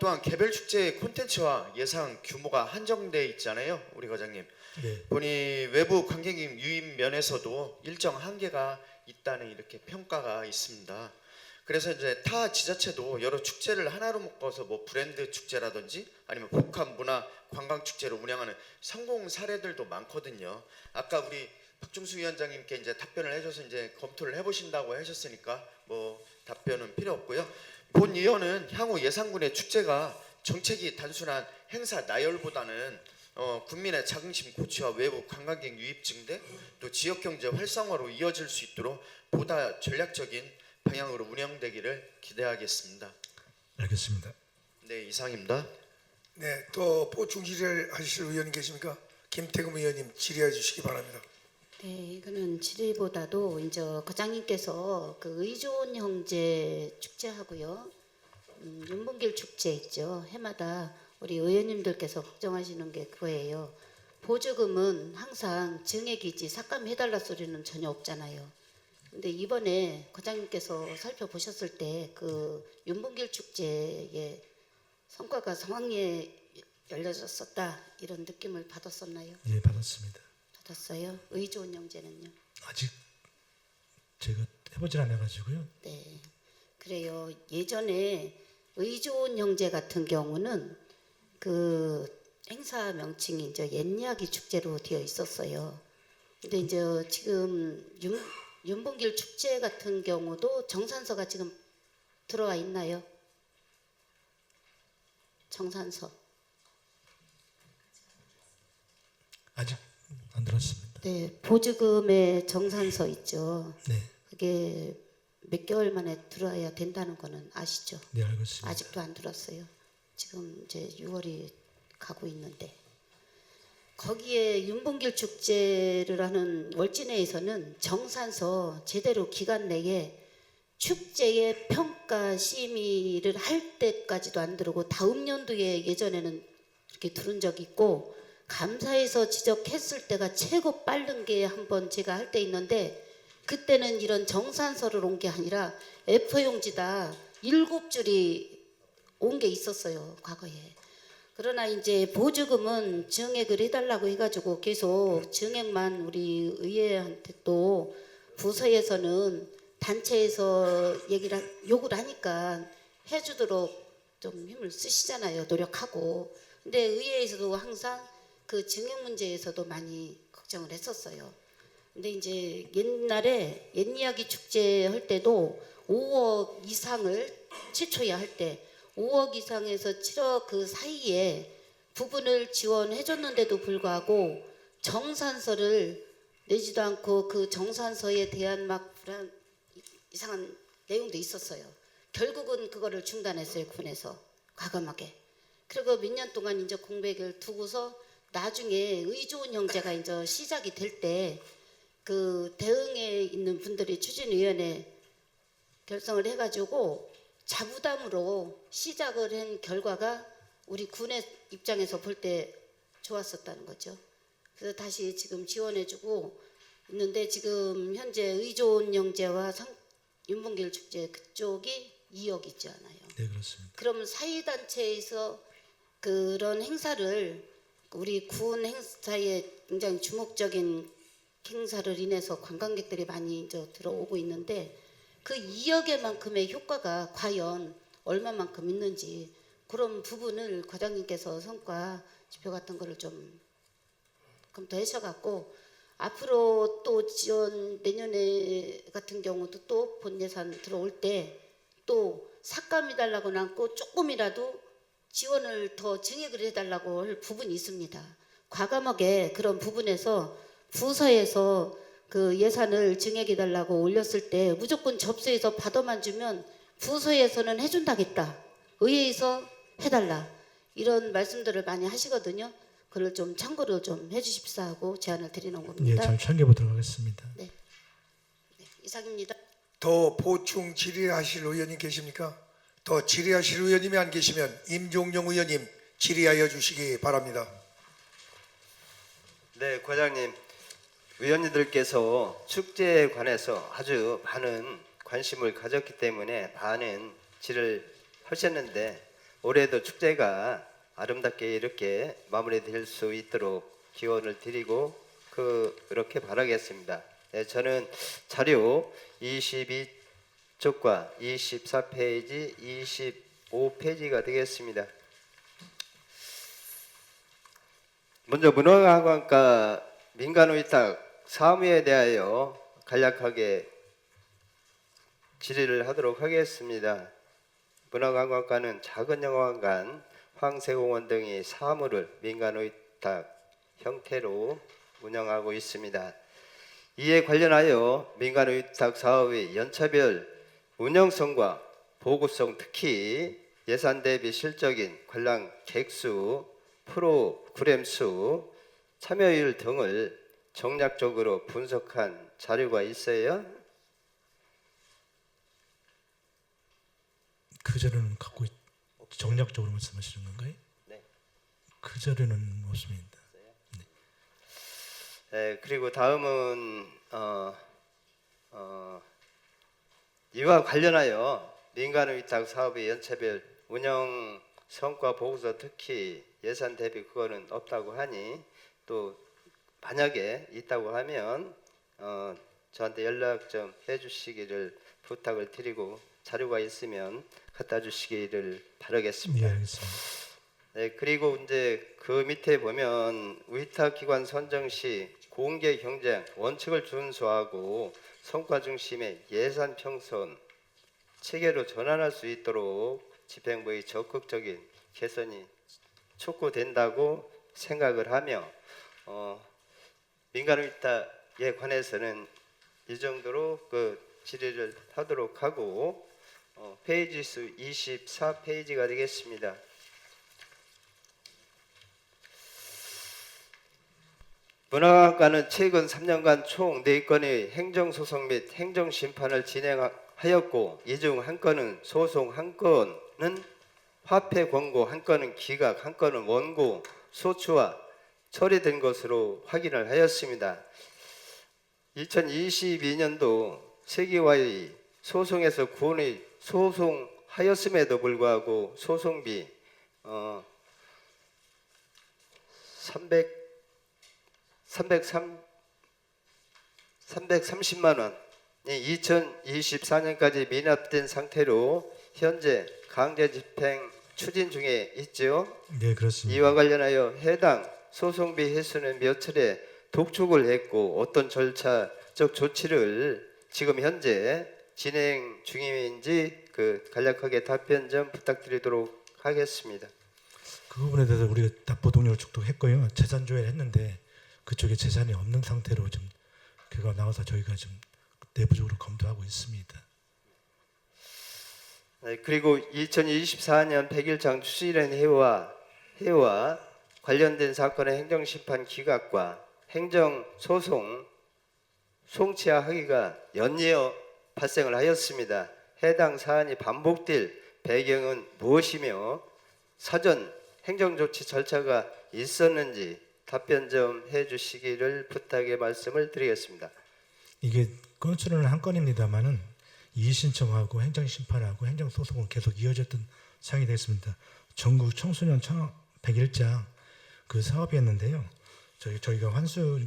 또한 개별 축제의 콘텐츠와 예산 규모가 한정돼 있잖아요, 우리 과장님. 네, 보니 외부 관객님 유입 면에서도 일정 한계가 있다는 이렇게 평가가 있습니다. 그래서 이제 타 지자체도 여러 축제를 하나로 묶어서 뭐 브랜드 축제라든지 아니면 복합 문화 관광 축제로 운영하는 성공 사례들도 많거든요. 아까 우리 박중수 위원장님께 이제 답변을 해줘서 이제 검토를 해보신다고 하셨으니까 뭐 답변은 필요 없고요. 본 의원은 향후 예산군의 축제가 정책이 단순한 행사 나열보다는 국민의 자긍심 고취와 외부 관광객 유입 증대 또 지역 경제 활성화로 이어질 수 있도록 보다 전략적인 방향으로 운영되기를 기대하겠습니다. 알겠습니다. 네, 이상입니다. 네, 또 보충 질의하실 의원님 계십니까? 김태금 의원님 질의해 주시기 바랍니다. 네, 이거는 질의보다도 이제 과장님께서 그 의존 형제 축제하고요, 윤봉길 축제 있죠. 해마다 우리 의원님들께서 걱정하시는 게 그거예요. 보조금은 항상 증액이지 삭감해달라 소리는 전혀 없잖아요. 근데 이번에 과장님께서 살펴보셨을 때 그 윤봉길 축제의 성과가 성황리에 열려졌었다 이런 느낌을 받았었나요? 예, 받았습니다. 받았어요? 의존 형제는요? 아직 제가 해보질 않아가지고요. 네, 그래요. 예전에 의존 형제 같은 경우는 그 행사 명칭이 이제 옛이야기 축제로 되어 있었어요. 근데 이제 지금 윤봉길 축제 같은 경우도 정산서가 지금 들어와 있나요? 정산서. 아직 안 들었습니다. 네, 보조금의 정산서 있죠. 네, 그게 몇 개월 만에 들어야 된다는 거는 아시죠? 네, 알고 있습니다. 아직도 안 들었어요. 지금 이제 6월이 가고 있는데 거기에 윤봉길 축제를 하는 월진회에서는 정산서 제대로 기간 내에 축제의 평가 심의를 할 때까지도 안 들어오고 다음 연도에 예전에는 이렇게 들은 적이 있고 감사에서 지적했을 때가 최고 빠른 게 한 번 제가 할 때 있는데 그때는 이런 정산서를 온 게 아니라 A4용지다 7줄이 온 게 있었어요 과거에. 그러나 이제 보조금은 증액을 해달라고 해가지고 계속 증액만 우리 의회한테 또 부서에서는 단체에서 요구를 하니까 해주도록 좀 힘을 쓰시잖아요. 노력하고. 근데 의회에서도 항상 그 증액 문제에서도 많이 걱정을 했었어요. 근데 이제 옛날에 옛이야기 축제 할 때도 5억 이상을 최초에 할 때 5억 이상에서 7억 그 사이에 부분을 지원해 줬는데도 불구하고 정산서를 내지도 않고 그 정산서에 대한 막 불안 이상한 내용도 있었어요. 결국은 그거를 중단했어요. 군에서 과감하게. 그리고 몇 년 동안 이제 공백을 두고서 나중에 의좋은 형제가 이제 시작이 될 때 그 대응에 있는 분들이 추진위원회 결성을 해가지고 자부담으로 시작을 한 결과가 우리 군의 입장에서 볼 때 좋았었다는 거죠. 그래서 다시 지금 지원해주고 있는데 지금 현재 의좋은 형제와 윤봉길 축제 그쪽이 2억 있지 않아요. 네, 그렇습니다. 그러면 사회단체에서 그런 행사를 우리 군 행사에 굉장히 주목적인 행사를 인해서 관광객들이 많이 이제 들어오고 있는데 그 2억의만큼의 효과가 과연 얼마만큼 있는지 그런 부분을 과장님께서 성과 지표 같은 거를 좀 검토하셔갖고 앞으로 또 지원 내년에 같은 경우도 또 본 예산 들어올 때 또 삭감이 달라고 남고 조금이라도 지원을 더 증액을 해달라고 할 부분이 있습니다. 과감하게 그런 부분에서 부서에서 그 예산을 증액해달라고 올렸을 때 무조건 접수해서 받아만 주면 부서에서는 해준다겠다. 의회에서 해달라. 이런 말씀들을 많이 하시거든요. 그걸 좀 참고로 좀 해주십사 하고 제안을 드리는 예, 겁니다. 잘 참고해 보도록 하겠습니다. 네, 이상입니다. 더 보충 질의하실 의원님 계십니까? 더 질의하실 의원님이 안 계시면 임종용 의원님 질의하여 주시기 바랍니다. 네, 과장님. 위원님들께서 축제에 관해서 아주 많은 관심을 가졌기 때문에 많은 질을 하셨는데 올해도 축제가 아름답게 이렇게 마무리될 수 있도록 기원을 드리고 그렇게 바라겠습니다. 네, 저는 자료 22쪽과 24페이지, 25페이지가 되겠습니다. 먼저 문화관광과 민간의탁 사무에 대하여 간략하게 질의를 하도록 하겠습니다. 문화관광과는 작은 영화관, 황새공원 등의 사무를 민간의탁 형태로 운영하고 있습니다. 이에 관련하여 민간의탁 사업의 연차별 운영성과 보고성, 특히 예산 대비 실적인 관람 객수, 프로그램 수, 참여율 등을 정략적으로 분석한 자료가 있어요? 그 자료는 갖고 정략적으로 말씀하시는 건가요? 네. 그 자료는 없습니다. 네, 그리고 다음은 이와 관련하여 민간의탁 사업의 연차별 운영 성과 보고서, 특히 예산 대비 그거는 없다고 하니 또 만약에 있다고 하면 저한테 연락 좀 해주시기를 부탁을 드리고 자료가 있으면 갖다 주시기를 바라겠습니다. 네, 알겠습니다. 네, 그리고 이제 그 밑에 보면 위탁기관 선정 시 공개 경쟁 원칙을 준수하고 성과 중심의 예산 평선 체계로 전환할 수 있도록 집행부의 적극적인 개선이 촉구된다고 생각을 하며 민간위탁에 관해서는 이 정도로 그 질의를 하도록 하고 페이지 수 24페이지가 되겠습니다. 문화관과는 최근 3년간 총 4건의 행정소송 및 행정심판을 진행하였고 이 중 한 건은 소송, 한 건은 화폐 권고, 한 건은 기각, 한 건은 원고, 소추와 처리된 것으로 확인을 하였습니다. 2022년도 세계와의 소송에서 구원의 소송하였음에도 불구하고 소송비 330만 원이 2024년까지 미납된 상태로 현재 강제 집행 추진 중에 있죠. 네, 그렇습니다. 이와 관련하여 해당 소송비 회수는 몇 차례 독촉을 했고 어떤 절차적 조치를 지금 현재 진행 중인지 간략하게 답변 좀 부탁드리도록 하겠습니다. 그 부분에 대해서 우리가 납부동료를 촉독했고요. 재산 조회를 했는데 그쪽에 재산이 없는 상태로 좀 결과가 나와서 저희가 좀 내부적으로 검토하고 있습니다. 네, 그리고 2024년 100일장 추진된 해와 관련된 사건의 행정심판 기각과 행정소송 송치하기가 연이어 발생을 하였습니다. 해당 사안이 반복될 배경은 무엇이며 사전 행정조치 절차가 있었는지 답변 좀 해주시기를 부탁의 말씀을 드리겠습니다. 이게 건수는 한 건입니다만은 이의신청하고 행정심판하고 행정소송은 계속 이어졌던 상황이 됐습니다. 전국 청소년 100일장 그 사업이었는데요. 저희가 환수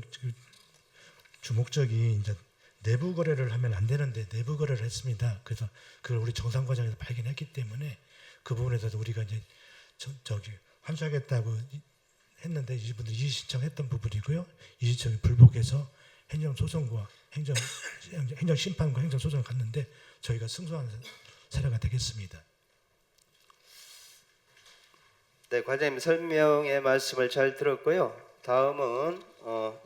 주목적이 이제 내부 거래를 하면 안 되는데 내부 거래를 했습니다. 그래서 그걸 우리 정상 과정에서 발견했기 때문에 그 부분에 대해서 우리가 이제 환수하겠다고 했는데 이분들이 이의신청했던 부분이고요. 이의신청이 불복해서 행정소송과 행정심판과 행정소송을 갔는데 저희가 승소한 사례가 되겠습니다. 네, 과장님 설명의 말씀을 잘 들었고요. 다음은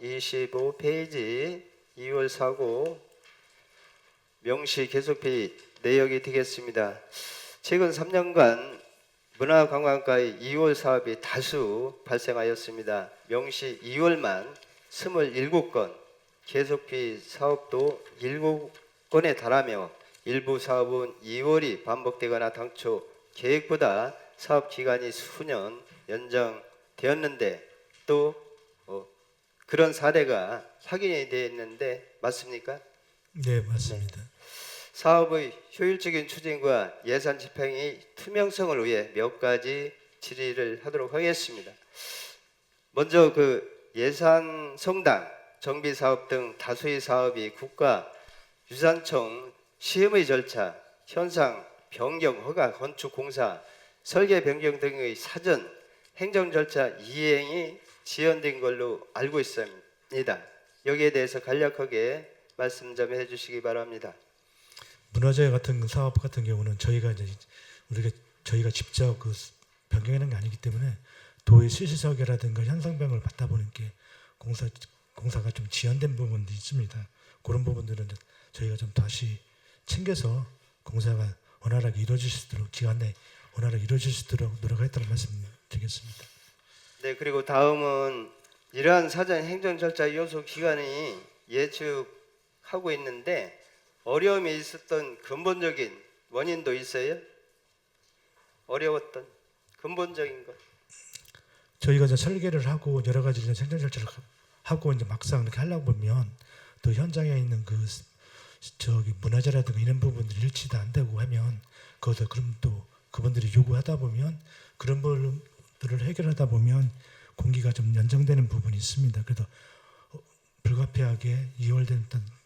25페이지 2월 사고 명시 계속회의 내역이 되겠습니다. 최근 3년간 문화관광과의 2월 사업이 다수 발생하였습니다. 명시 2월만 27건, 계속비 사업도 7건에 달하며 일부 사업은 2월이 반복되거나 당초 계획보다 사업 기간이 수년 연장되었는데 또 그런 사례가 확인이 되었는데 맞습니까? 네, 맞습니다. 네. 사업의 효율적인 추진과 예산 집행의 투명성을 위해 몇 가지 질의를 하도록 하겠습니다. 먼저 예산 성당, 정비 사업 등 다수의 사업이 국가유산청 시험의 절차, 현상 변경 허가, 건축 공사, 설계 변경 등의 사전 행정 절차 이행이 지연된 걸로 알고 있습니다. 여기에 대해서 간략하게 말씀 좀 해주시기 바랍니다. 문화재 같은 사업 같은 경우는 저희가 직접 변경하는 게 아니기 때문에 도의 실시설계라든가 현상병을 받다 보니까 공사가 좀 지연된 부분도 있습니다. 그런 부분들은 저희가 좀 다시 챙겨서 공사가 원활하게 이루어질 수 있도록 기간 내에 원활하게 이루어질 수 있도록 노력하겠다는 말씀 드리겠습니다. 네, 그리고 다음은 이러한 사전 행정 절차 요소 기간이 예측하고 있는데 어려움이 있었던 근본적인 원인도 있어요? 어려웠던 근본적인 것. 저희가 이제 설계를 하고 여러 가지 행정 절차를 하고 이제 막상 이렇게 하려고 보면 또 현장에 있는 문화재라든가 이런 부분들이 일치도 안 되고 하면 거기서 그럼 또 그분들이 요구하다 보면 그런 부분들을 해결하다 보면 공기가 좀 연장되는 부분이 있습니다. 그래서 불가피하게 2월 됐던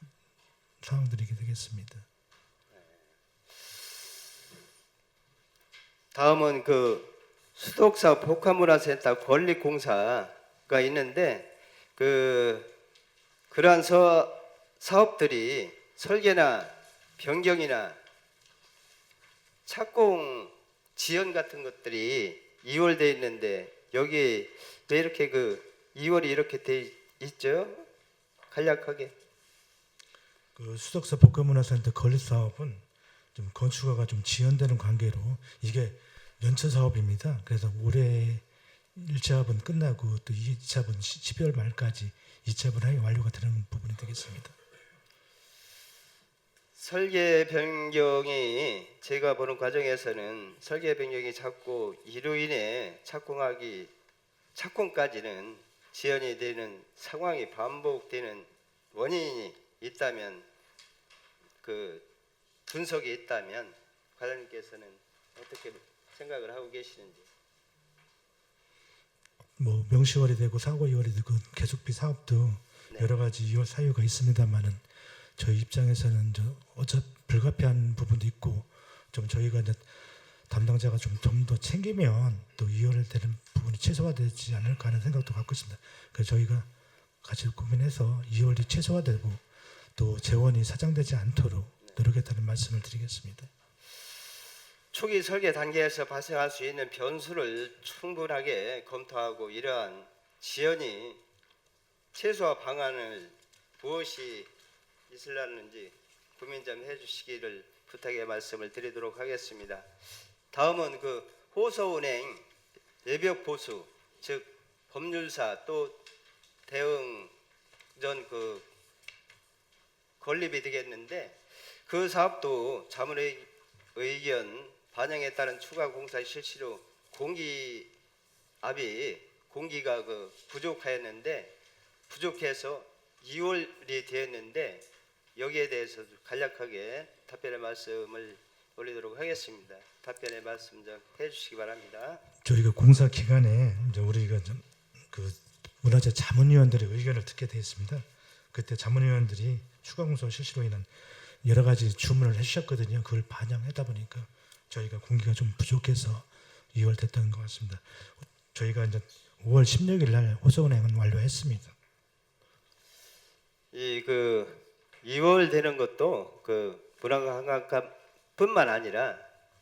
상황들이 되겠습니다. 다음은 수독사 복합문화센터 건립공사가 있는데 그러한 사업들이 설계나 변경이나 착공 지연 같은 것들이 2월 돼 있는데 여기 왜 이렇게 2월이 이렇게 돼 있죠? 간략하게. 수덕사 복합문화센터 건립 사업은 좀 건축허가 좀 지연되는 관계로 이게 연차 사업입니다. 그래서 올해 1차분 끝나고 또 2차분 12월 말까지 이체분하게 완료가 되는 부분이 되겠습니다. 설계 변경이 제가 보는 과정에서는 설계 변경이 자꾸 이로 인해 착공까지는 지연이 되는 상황이 반복되는 원인이 있다면, 그 분석이 있다면 과장님께서는 어떻게 생각을 하고 계시는지. 뭐 명시월이 되고 사고이월이 되고 계속비 사업도 여러 가지 이월 사유가 있습니다만은 저희 입장에서는 어차피 불가피한 부분도 있고 좀 저희가 이제 담당자가 좀 더 챙기면 또 이월되는 부분이 최소화되지 않을까 하는 생각도 갖고 있습니다. 그래서 저희가 같이 고민해서 이월이 최소화되고 또 재원이 사장되지 않도록 노력했다는 말씀을 드리겠습니다. 초기 설계 단계에서 발생할 수 있는 변수를 충분하게 검토하고 이러한 지연이 최소화 방안을 무엇이 있으려는지 고민 좀 해주시기를 부탁의 말씀을 드리도록 하겠습니다. 다음은 그 호서운행 예벽 보수, 즉 법률사 또 대응전 그 건립이 되겠는데, 그 사업도 자문의 의견 반영에 따른 추가 공사 실시로 공기가 그 부족해서 2월이 되었는데, 여기에 대해서 간략하게 답변의 말씀을 올리도록 하겠습니다. 답변의 말씀 좀 해주시기 바랍니다. 저희가 공사 기간에 이제 우리가 좀 그 문화재 자문위원들의 의견을 듣게 되었습니다. 그때 자문위원들이 추가 공사 실시로 인한 여러 가지 주문을 해주셨거든요. 그걸 반영하다 보니까 저희가 공기가 좀 부족해서 2월 됐던 것 같습니다. 저희가 이제 5월 16일 날 호소운행은 완료했습니다. 이 그 2월 되는 것도 그 문화관광뿐만 아니라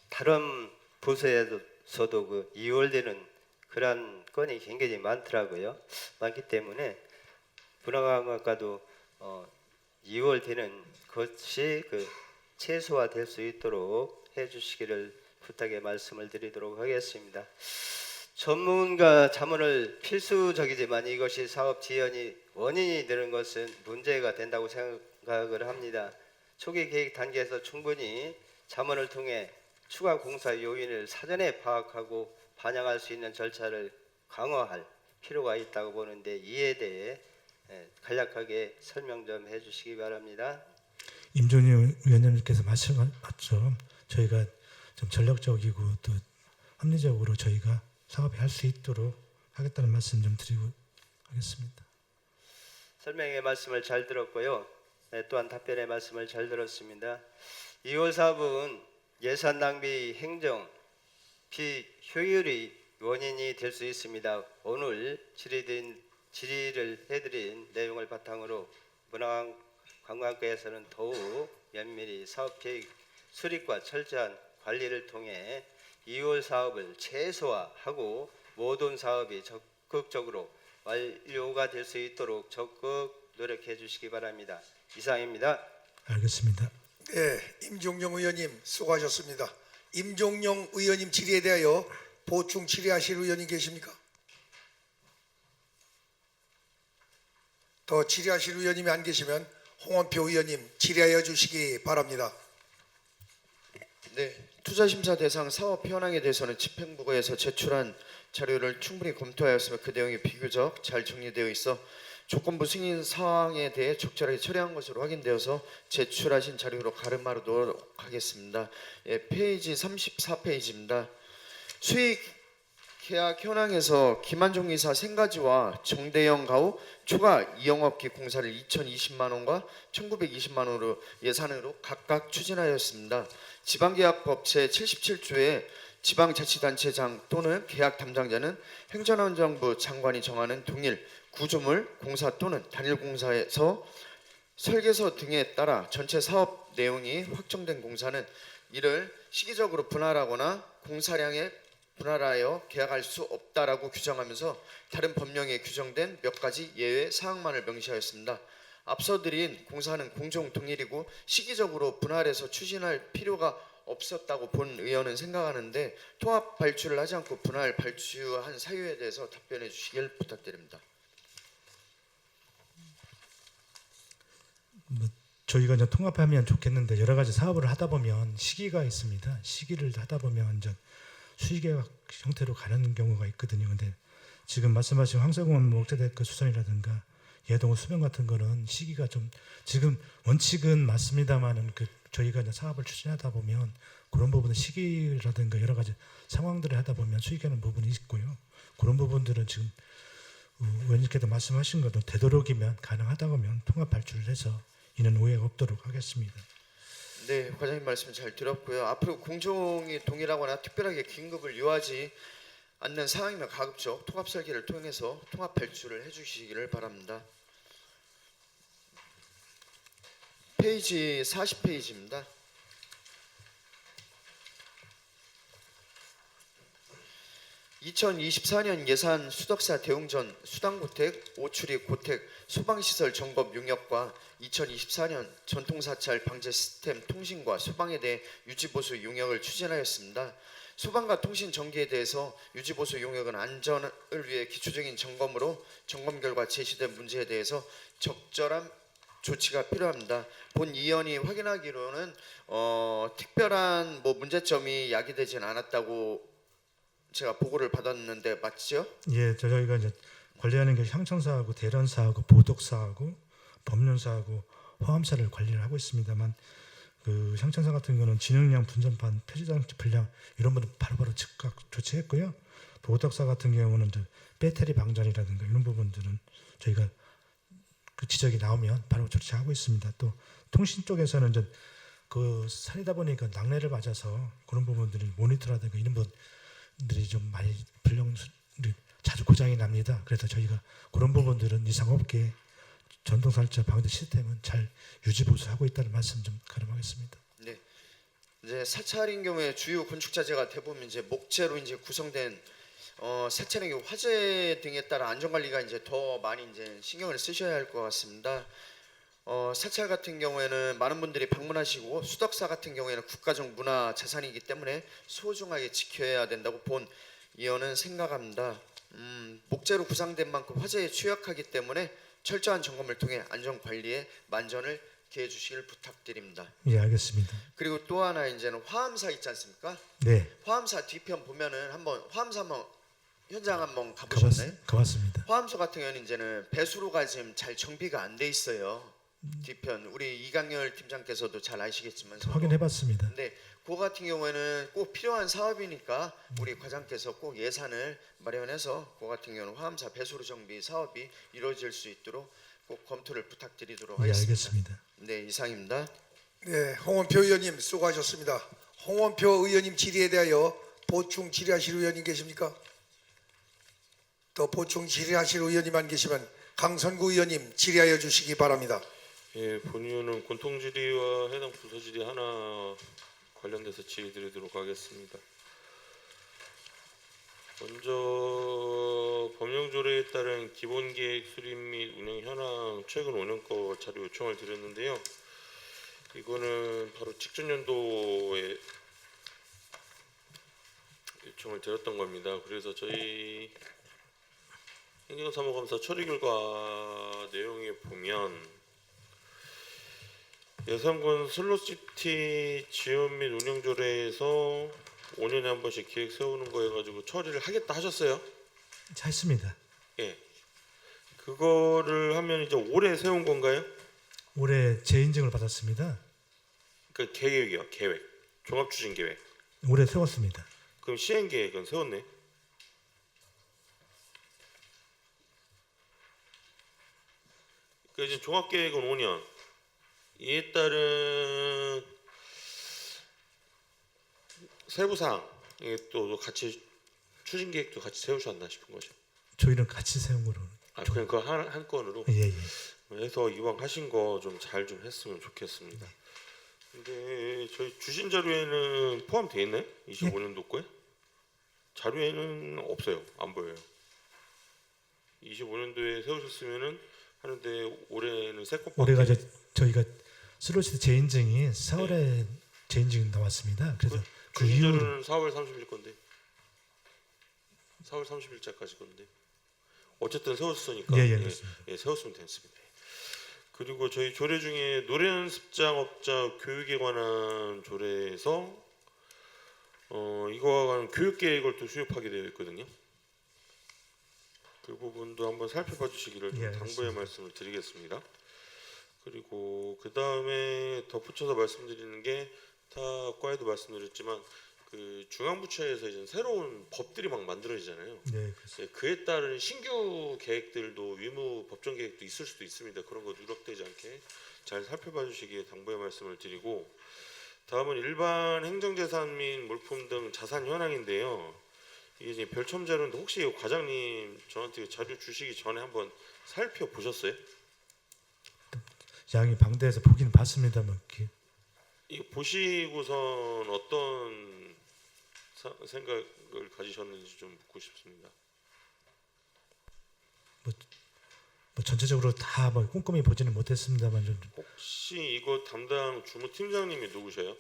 다른 부서에서도 그 2월 되는 그런 건이 굉장히 많더라고요. 많기 때문에 문화관광과도 2월 되는 것이 그 최소화될 수 있도록 해주시기를 부탁의 말씀을 드리도록 하겠습니다. 전문가 자문을 필수적이지만 이것이 사업 지연이 원인이 되는 것은 문제가 된다고 생각을 합니다. 초기 계획 단계에서 충분히 자문을 통해 추가 공사 요인을 사전에 파악하고 반영할 수 있는 절차를 강화할 필요가 있다고 보는데, 이에 대해 간략하게 설명 좀 해주시기 바랍니다. 임종윤 위원님께서 말씀한 것처럼 저희가 좀 전략적이고 또 합리적으로 저희가 사업에 할 수 있도록 하겠다는 말씀 좀 드리고 하겠습니다. 설명의 말씀을 잘 들었고요. 또한 답변의 말씀을 잘 들었습니다. 2월 사업은 예산 낭비, 행정, 비효율이 원인이 될 수 있습니다. 오늘 질의를 해드린 내용을 바탕으로 문화관광과에서는 더욱 면밀히 사업계획 수립과 철저한 관리를 통해 2월 사업을 최소화하고 모든 사업이 적극적으로 완료가 될 수 있도록 적극 노력해 주시기 바랍니다. 이상입니다. 알겠습니다. 네, 임종영 의원님 수고하셨습니다. 임종영 의원님 질의에 대하여 보충 질의하실 의원이 계십니까? 더 질의하실 의원님이 안 계시면 홍원표 의원님 질의하여 주시기 바랍니다. 네, 투자심사 대상 사업 현황에 대해서는 집행부에서 제출한 자료를 충분히 검토하였으며 그 내용이 비교적 잘 정리되어 있어 조건부 승인 사항에 대해 적절하게 처리한 것으로 확인되어서 제출하신 자료로 가름하도록 하겠습니다. 예, 페이지 34페이지입니다. 수익 계약 현황에서 김한종 이사 생가지와 정대영 가우 초과 이영업기 공사를 2,020만 원과 1,920만 원으로 예산으로 각각 추진하였습니다. 지방계약법 제77조에 지방자치단체장 또는 계약 담당자는 행정안전부 장관이 정하는 동일 구조물 공사 또는 단일 공사에서 설계서 등에 따라 전체 사업 내용이 확정된 공사는 이를 시기적으로 분할하거나 공사량에 분할하여 계약할 수 없다라고 규정하면서 다른 법령에 규정된 몇 가지 예외 사항만을 명시하였습니다. 앞서 드린 공사는 공정 동일이고 시기적으로 분할해서 추진할 필요가 없었다고 본 의원은 생각하는데 통합 발주를 하지 않고 분할 발주한 사유에 대해서 답변해 주시길 부탁드립니다. 뭐 저희가 이제 통합하면 좋겠는데 여러 가지 사업을 하다 보면 시기가 있습니다. 시기를 하다 보면 이제 수의계약 형태로 가는 경우가 있거든요. 근데 지금 말씀하신 황새공원 목재데크 수선이라든가 예동 수변 같은 거는 시기가 좀 지금 원칙은 맞습니다만은 그 저희가 이제 사업을 추진하다 보면 그런 부분은 시기라든가 여러 가지 상황들을 하다 보면 수익하는 부분이 있고요. 그런 부분들은 지금 의원님께서 말씀하신 것도 되도록이면 가능하다고 하면 통합 발주를 해서 이는 오해가 없도록 하겠습니다. 네, 과장님 말씀 잘 들었고요. 앞으로 공정이 동일하거나 특별하게 긴급을 요하지 않는 상황이면 가급적 통합 설계를 통해서 통합 발주를 해주시기를 바랍니다. 페이지 40페이지입니다. (2024년) 예산 수덕사 대웅전 수당고택 오출입 고택 소방시설 점검 용역과 2024년 전통사찰 방제 시스템 통신과 소방에 대해 유지보수 용역을 추진하였습니다. 소방과 통신 전기에 대해서 유지보수 용역은 안전을 위해 기초적인 점검으로 점검 결과 제시된 문제에 대해서 적절한 조치가 필요합니다. 본 위원이 확인하기로는 특별한 문제점이 야기되지는 않았다고 제가 보고를 받았는데 맞죠? 예, 저희가 이제 관리하는 게 향청사하고 대련사하고 보덕사하고 법륜사하고 화엄사를 관리를 하고 있습니다만 그 향청사 같은 경우는 진흥량, 분전판, 폐지장치 분량 이런 부분 바로바로 즉각 조치했고요. 보덕사 같은 경우는 이제 배터리 방전이라든가 이런 부분들은 저희가 그 지적이 나오면 바로 조치하고 있습니다. 또 통신 쪽에서는 이제 그 산이다 보니까 낙뢰를 맞아서 그런 부분들이 모니터라든가 이런 부분들이 좀 많이 자주 고장이 납니다. 그래서 저희가 그런 부분들은 이상 없게 전동살차 방제 시스템은 잘 유지 보수하고 있다는 말씀 좀 가름하겠습니다. 네. 이제 사찰인 경우에 주요 건축자재가 대부분 이제 목재로 이제 구성된 사찰의 경우 화재 등에 따라 안전 관리가 이제 더 많이 이제 신경을 쓰셔야 할 것 같습니다. 사찰 같은 경우에는 많은 분들이 방문하시고 수덕사 같은 경우에는 국가적 문화 자산이기 때문에 소중하게 지켜야 된다고 본 위원은 생각합니다. 목재로 구성된 만큼 화재에 취약하기 때문에 철저한 점검을 통해 안전 관리에 만전을 기해 주시길 부탁드립니다. 예, 알겠습니다. 그리고 또 하나 이제는 화엄사 있지 않습니까? 네, 화엄사 뒤편 보면은 한번 화엄사 한번 현장 한번 가보셨나요? 가봤습니다. 화엄사 같은 경우는 이제는 배수로가 지금 잘 정비가 안 돼 있어요. 뒤편 우리 이강렬 팀장께서도 잘 아시겠지만 확인해봤습니다. 네, 그거 같은 경우에는 꼭 필요한 사업이니까 우리 과장께서 꼭 예산을 마련해서 그거 같은 경우는 화엄사 배수로 정비 사업이 이루어질 수 있도록 꼭 검토를 부탁드리도록 예, 하겠습니다. 알겠습니다. 네, 이상입니다. 네, 홍원표 의원님 수고하셨습니다. 홍원표 의원님 질의에 대하여 보충 질의하실 의원님 계십니까? 또 보충 질의하실 의원님 안 계시면 강선구 의원님 질의하여 주시기 바랍니다. 예, 본 의원은 공통 질의와 해당 부서 질의 하나 관련돼서 질의 드리도록 하겠습니다. 먼저 법령 조례에 따른 기본 계획 수립 및 운영 현황 최근 5년거 자료 요청을 드렸는데요. 이거는 바로 직전 연도에 요청을 드렸던 겁니다. 그래서 저희 행정사무감사 처리 결과 내용에 보면 예산군 슬롯시티 지원 및 운영 조례에서 5년에 한 번씩 계획 세우는 거 해가지고 처리를 하겠다 하셨어요. 했습니다. 예. 그거를 하면 이제 올해 세운 건가요? 올해 재인증을 받았습니다. 그 계획이요, 계획. 종합추진 계획. 올해 세웠습니다. 그럼 시행 계획은 세웠네. 그 이제 종합 계획은 5년. 이에 따른 세부 사항 이게 또 같이 추진 계획도 같이 세우셨나 싶은 거죠. 저희는 같이 세운 거로. 그냥 그 한 건으로 예, 예. 해서 이왕 하신 거 좀 잘 좀 했으면 좋겠습니다. 근데 저희 주신 자료에는 포함되어 있나요? 25년도 거에? 자료에는 없어요. 안 보여요. 25년도에 세우셨으면은 하는데 올해는 세 건밖에. 올해가 저희가 슬롯시티 재인증이 4월에 재인증 나왔습니다. 그래서 그 이후로 주신자료는 4월 30일 건데 4월 30일자까지 건데 어쨌든 세웠으니까 예, 그렇습니다. 예, 세웠으면 됐습니다. 그리고 저희 조례 중에 노래연습장업자 교육에 관한 조례에서 이거와 관한 교육 계획을 또 수립하게 되어 있거든요. 그 부분도 한번 살펴봐 주시기를 좀 예, 당부의 말씀을 드리겠습니다. 그리고 그 다음에 덧붙여서 말씀드리는 게 타 과에도 말씀드렸지만 그 중앙부처에서 이제 새로운 법들이 막 만들어지잖아요. 네, 그렇습니다. 예, 그에 따른 신규 계획들도 위무 법정 계획도 있을 수도 있습니다. 그런 거 누락되지 않게 잘 살펴봐 주시기에 당부의 말씀을 드리고, 다음은 일반 행정재산 및 물품 등 자산 현황인데요. 이게 이제 별첨 자료인데 혹시 과장님 저한테 자료 주시기 전에 한번 살펴보셨어요? 양이 방대해서 보기는 봤습니다만 이거 보시고선 어떤 생각을 가지셨는지 좀 묻고 싶습니다. 뭐 전체적으로 다 뭐 꼼꼼히 보지는 못했습니다만 좀 혹시 이거 담당 주무팀장님이 누구셔요?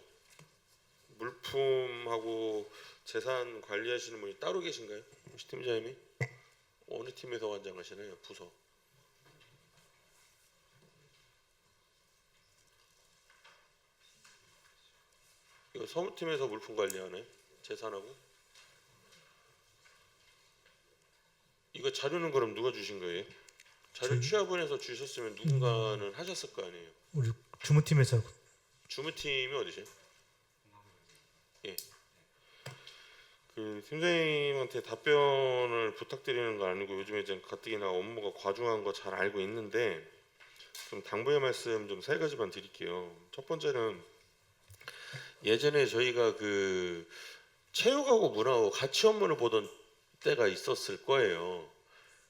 물품하고 재산 관리하시는 분이 따로 계신가요? 혹시 팀장님이? 어느 팀에서 관장하시나요? 부서? 이거 사무팀에서 물품 관리하네. 재산하고. 이거 자료는 그럼 누가 주신 거예요? 자료 취합원에서 주셨으면 누군가는 하셨을 거 아니에요. 우리 주무팀에서 주무팀이 어디세요? 예. 그 팀장님한테 답변을 부탁드리는 거 아니고 요즘에 이제 가뜩이나 업무가 과중한 거 잘 알고 있는데 좀 당부의 말씀 좀 세 가지만 드릴게요. 첫 번째는 예전에 저희가 그 체육하고 문화하고 같이 업무를 보던 때가 있었을 거예요.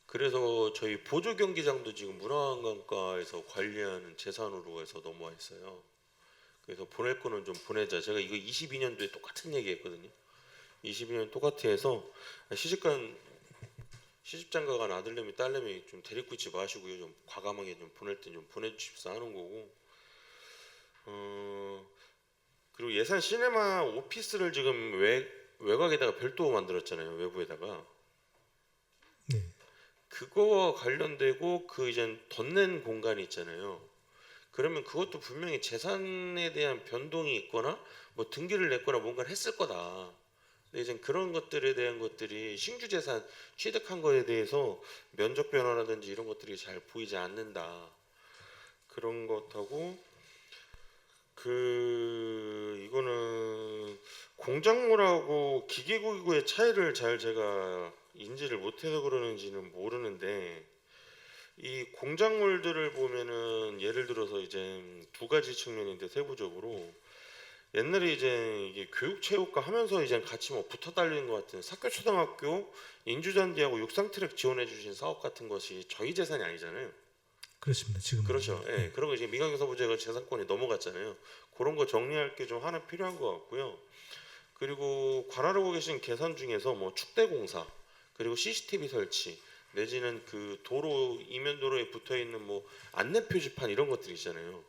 그래서 저희 보조 경기장도 지금 문화관광과에서 관리하는 재산으로 해서 넘어와 있어요. 그래서 보낼 거는 좀 보내자. 제가 이거 22년도에 똑같은 얘기했거든요. 22년 똑같이 해서 시집장가 간 아들내미 딸내미 좀 데리고 있지 마시고요. 좀 과감하게 좀 보낼 때 좀 보내주십사 하는 거고. 그리고 예산 시네마 오피스를 지금 외곽에다가 별도 만들었잖아요. 외부에다가. 네. 그거와 관련되고 그 이제 덧낸 공간이 있잖아요. 그러면 그것도 분명히 재산에 대한 변동이 있거나 뭐 등기를 냈거나 뭔가를 했을 거다. 근데 이제 그런 것들에 대한 것들이 신규 재산 취득한 거에 대해서 면적 변화라든지 이런 것들이 잘 보이지 않는다. 그런 것하고 이거는 공작물하고 기계구의 차이를 잘 제가 인지를 못해서 그러는지는 모르는데 이 공작물들을 보면은 예를 들어서 이제 두 가지 측면인데 세부적으로 옛날에 이제 이게 교육체육과 하면서 이제 같이 뭐 붙어 달리는 것 같은 사교초등학교 인주잔디하고 육상트랙 지원해 주신 사업 같은 것이 저희 재산이 아니잖아요. 그렇습니다. 지금 그렇죠. 예, 그런 거 이제 미강교사부제가 재산권이 넘어갔잖아요. 그런 거 정리할 게 좀 하나 필요한 것 같고요. 그리고 관할하고 계신 계산 중에서 뭐 축대공사 그리고 CCTV 설치 내지는 그 도로 이면 도로에 붙어 있는 뭐 안내 표지판 이런 것들 있잖아요.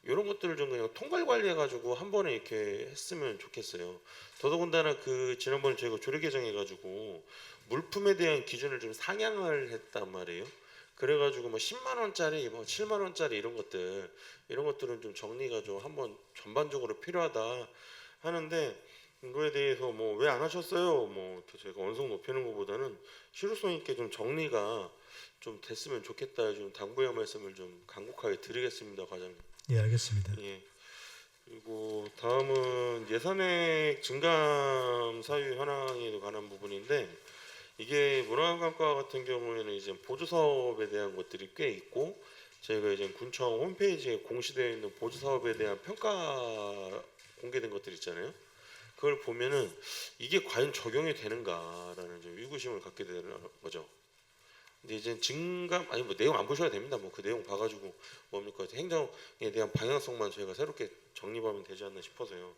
이런 것들을 좀 그냥 통괄 관리해 가지고 한 번에 이렇게 했으면 좋겠어요. 더더군다나 그 지난번에 저희가 조례 개정해 가지고 물품에 대한 기준을 좀 상향을 했단 말이에요. 그래가지고 뭐 10만 원짜리, 뭐 7만 원짜리 이런 것들은 좀 정리가 좀 한번 전반적으로 필요하다 하는데 이거에 대해서 뭐 왜 안 하셨어요? 뭐 이렇게 저희가 언성 높이는 것보다는 실효성 있게 좀 정리가 좀 됐으면 좋겠다. 좀 당부의 말씀을 좀 간곡하게 드리겠습니다, 과장님. 예, 알겠습니다. 예. 그리고 다음은 예산액 증감 사유 현황에 관한 부분인데. 이게 문화관광과 같은 경우에는 이제 보조 사업에 대한 것들이 꽤 있고 저희가 이제 군청 홈페이지에 공시되어 있는 보조 사업에 대한 평가 공개된 것들 있잖아요. 그걸 보면은 이게 과연 적용이 되는가라는 좀 의구심을 갖게 되는 거죠. 근데 이제 증감 아니 뭐 내용 안 보셔야 됩니다. 뭐 그 내용 봐가지고 뭡니까 행정에 대한 방향성만 저희가 새롭게 정립하면 되지 않나 싶어서요.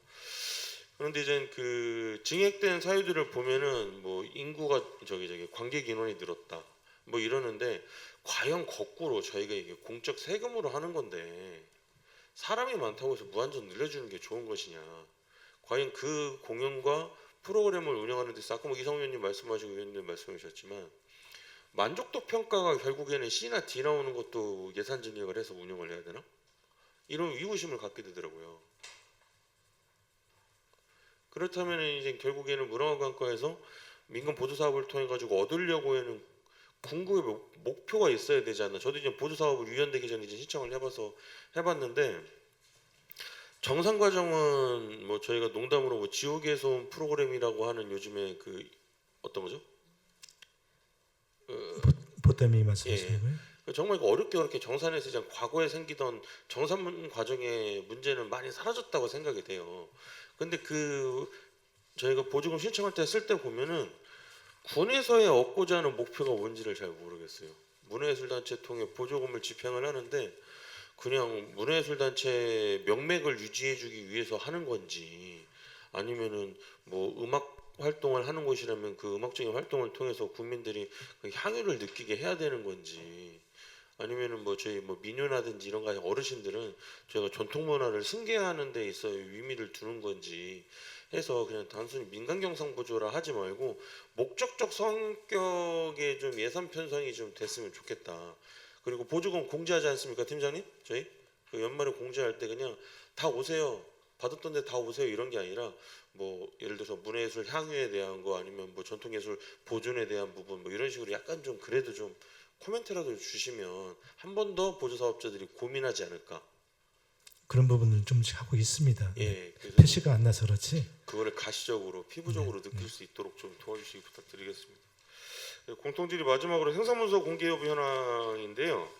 그런데 이제 그 증액된 사유들을 보면은 뭐 인구가 저기 관객 인원이 늘었다 뭐 이러는데 과연 거꾸로 저희가 이게 공적 세금으로 하는 건데 사람이 많다고 해서 무한정 늘려주는 게 좋은 것이냐? 과연 그 공연과 프로그램을 운영하는 데서 아까 뭐 이성 의원님 말씀하시고 의원님 말씀하셨지만 만족도 평가가 결국에는 C나 D 나오는 것도 예산 증액을 해서 운영을 해야 되나? 이런 의구심을 갖게 되더라고요. 그렇다면 이제 결국에는 문화관광과에서 민간 보조 사업을 통해 가지고 얻으려고 하는 궁극의 목표가 있어야 되지 않나. 저도 이제 보조 사업을 유연되기 전에 이제 신청을 해봤는데 정상 과정은 뭐 저희가 농담으로 뭐 지옥에서 온 프로그램이라고 하는 요즘에 그 어떤 거죠? 보탬이 말씀하시는 거예요? 정말 어렵게 정산에서 이제 과거에 생기던 정산 과정의 문제는 많이 사라졌다고 생각이 돼요. 근데 그 저희가 보조금 신청할 때 쓸 때 보면은 군에서의 얻고자 하는 목표가 뭔지를 잘 모르겠어요. 문화예술단체 통해 보조금을 집행을 하는데 그냥 문화예술단체 명맥을 유지해주기 위해서 하는 건지 아니면은 뭐 음악 활동을 하는 곳이라면 그 음악적인 활동을 통해서 국민들이 그 향유를 느끼게 해야 되는 건지 아니면은 뭐 저희 뭐 민요라든지 이런 거 어르신들은 저희가 전통 문화를 승계하는 데 있어 의미를 두는 건지 해서 그냥 단순히 민간 경상 보조라 하지 말고 목적적 성격의 좀 예산 편성이 좀 됐으면 좋겠다. 그리고 보조금 공지하지 않습니까, 팀장님? 저희 그 연말에 공지할 때 그냥 다 오세요. 받았던 데 다 오세요 이런 게 아니라 뭐 예를 들어서 문화예술 향유에 대한 거 아니면 뭐 전통예술 보존에 대한 부분 뭐 이런 식으로 약간 좀 그래도 좀 코멘트라도 주시면 한 번 더 보조 사업자들이 고민하지 않을까. 그런 부분은 좀씩 하고 있습니다. 예, 그래서 표시가 안 나서 그렇지. 그거를 가시적으로 피부적으로 느낄 수 있도록 좀 도와주시기 부탁드리겠습니다. 공통질의 마지막으로 생산문서 공개 여부 현황인데요.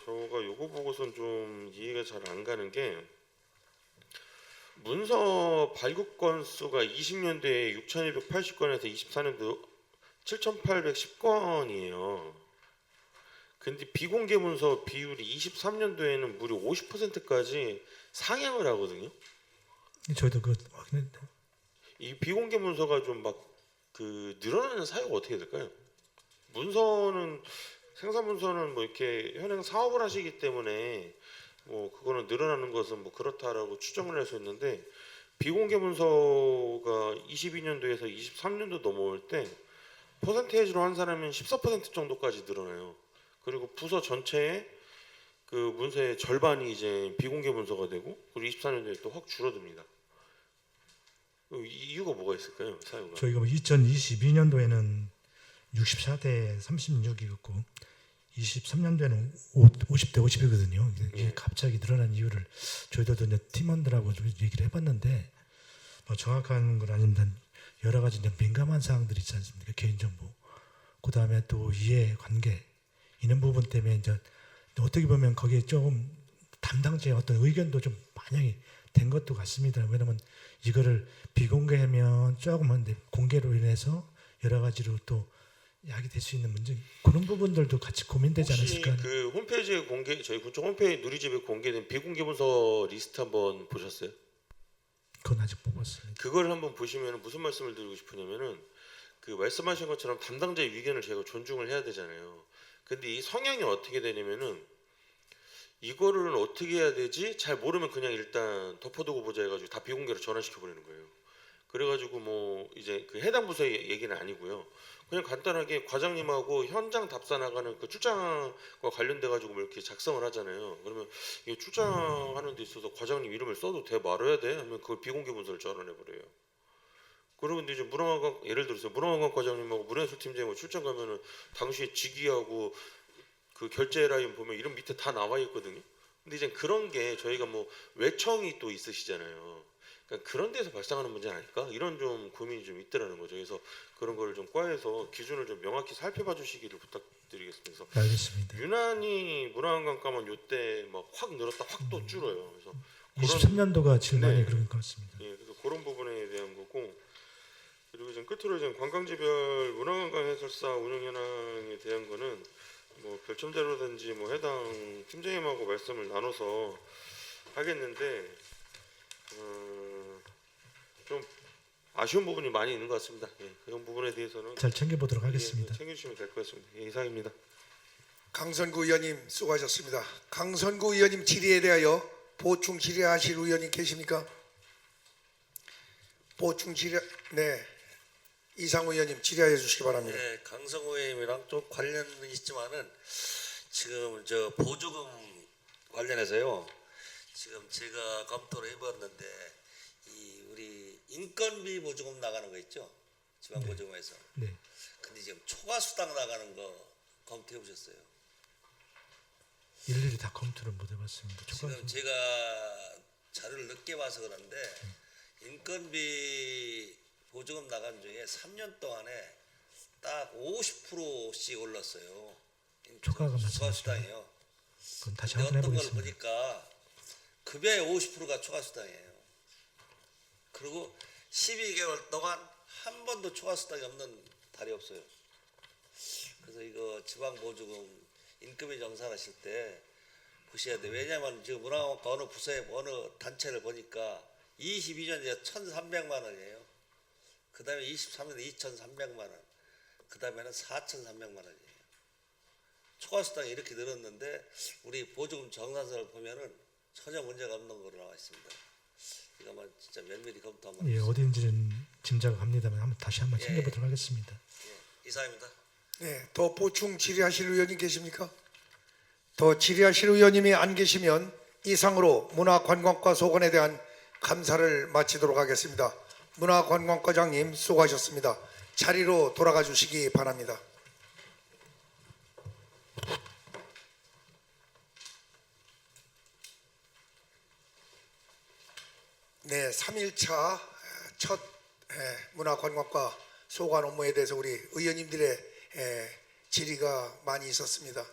저가 요거 보고선 좀 이해가 잘 안 가는 게 문서 발급 건수가 20년도에 6,280건에서 24년도 7,810건이에요. 근데 비공개 문서 비율이 23년도에는 무려 50%까지 상향을 하거든요. 저희도 그 확인했는데 이 비공개 문서가 좀 막 그 늘어나는 사유가 어떻게 될까요? 문서는 생산 문서는 뭐 이렇게 현행 사업을 하시기 때문에 뭐 그거는 늘어나는 것은 뭐 그렇다라고 추정을 할 수 있는데 비공개 문서가 22년도에서 23년도 넘어올 때 퍼센테이지로 환산하면 14% 정도까지 늘어나요. 그리고 부서 전체의 그 문서의 절반이 이제 비공개 문서가 되고 그리고 24년도에 또 확 줄어듭니다. 이유가 뭐가 있을까요? 사유가? 저희가 2022년도에는 64대 36이었고 23년도에는 50대 50이거든요. 이게 예. 갑자기 늘어난 이유를 저희도 이제 팀원들하고 좀 얘기를 해봤는데 뭐 정확한 건 아닌데 여러 가지 이제 민감한 사항들이 있지 않습니까? 개인정보, 그 다음에 또 이해관계 이런 부분 때문에 이제 어떻게 보면 거기에 조금 담당자의 어떤 의견도 좀 반영이 된 것도 같습니다. 왜냐하면 이거를 비공개하면 조금은 공개로 인해서 여러 가지로 또 야기될 수 있는 문제 그런 부분들도 같이 고민되지 혹시 않았을까? 그 홈페이지에 공개 저희 군청 홈페이지 누리집에 공개된 비공개 문서 리스트 한번 보셨어요? 그건 아직 못 봤습니다. 그걸 한번 보시면 무슨 말씀을 드리고 싶으냐면은 그 말씀하신 것처럼 담당자의 의견을 제가 존중을 해야 되잖아요. 근데 이 성향이 어떻게 되냐면은 이거를 어떻게 해야 되지? 잘 모르면 그냥 일단 덮어두고 보자 해가지고 다 비공개로 전환시켜 버리는 거예요. 그래가지고 뭐 이제 그 해당 부서의 얘기는 아니고요. 그냥 간단하게 과장님하고 현장 답사 나가는 그 출장과 관련돼 가지고 뭐 이렇게 작성을 하잖아요. 그러면 이 출장하는 데 있어서 과장님 이름을 써도 돼 말아야 돼 하면 그걸 비공개 문서를 전환해 버려요. 그리고 이제 문화관광 예를 들어서 문화관광 과장님하고 문화예술팀장이 출장 가면은 당시에 직위하고 그 결제 라인 보면 이름 밑에 다 나와 있거든요. 근데 이제 그런 게 저희가 뭐 외청이 또 있으시잖아요. 그러니까 그런 데서 발생하는 문제 아닐까? 이런 좀 고민이 좀 있더라는 거죠. 그래서 그런 거를 좀 과에서 기준을 좀 명확히 살펴봐 주시기를 부탁드리겠습니다. 그래서 알겠습니다. 유난히 문화관광과만 요때 막 확 늘었다 확 또 줄어요. 그래서 23년도가 제일 많이 네. 그런 것 같습니다. 예, 그래서 그런 부분에 대한 거고 그리고 지금 끝으로 지금 관광지별 문화관광 해설사 운영 현황에 대한 거는 뭐 별점자료든지 뭐 해당 팀장님하고 말씀을 나눠서 하겠는데 좀 아쉬운 부분이 많이 있는 것 같습니다. 예, 그런 부분에 대해서는 잘 챙겨보도록 하겠습니다. 예, 챙겨주시면 될 것 같습니다. 예, 이상입니다. 강선구 의원님 수고하셨습니다. 강선구 의원님 질의에 대하여 보충 질의하실 의원님 계십니까? 보충 질의 네 이상우 의원님 질의해 주시기 바랍니다. 네, 강성호 의원님이랑 좀 관련은 있지만은 지금 저 보조금 관련해서요. 지금 제가 검토를 해봤는데 이 우리 인건비 보조금 나가는 거 있죠? 지방 보조금에서. 네. 근데 지금 초과 수당 나가는 거 검토해 보셨어요? 일일이 다 검토를 못 해봤습니다. 지금 제가 자료를 늦게 봐서 그런데 인건비 보조금 나간 중에 3년 동안에 딱 50%씩 올랐어요. 초과가 초과 말씀하시죠? 수당이요. 그건 다시 근데 확인해 어떤 걸 보겠습니다. 보니까 급여의 50%가 초과 수당이에요. 그리고 12개월 동안 한 번도 초과 수당이 없는 달이 없어요. 그래서 이거 지방 보조금 인건비 정산하실 때 보셔야 돼. 왜냐하면 지금 문화관광과 어느 부서에 어느 단체를 보니까 22년에 1,300만 원이에요. 그 다음에 23년에 2,300만 원. 그 다음에는 4,300만 원이에요. 초과 수당이 이렇게 늘었는데 우리 보조금 정산서를 보면은 전혀 문제가 없는 걸로 나와 있습니다. 이거만 진짜 면밀히 검토 한번 예, 해주세요. 어딘지는 짐작합니다만 다시 한번 예. 챙겨보도록 하겠습니다. 예, 이상입니다. 네, 더 보충 질의하실 의원님 계십니까? 더 질의하실 의원님이 안 계시면 이상으로 문화관광과 소관에 대한 감사를 마치도록 하겠습니다. 문화관광과장님 수고하셨습니다. 자리로 돌아가 주시기 바랍니다. 네, 3일차 첫 문화관광과 소관 업무에 대해서 우리 의원님들의 질의가 많이 있었습니다.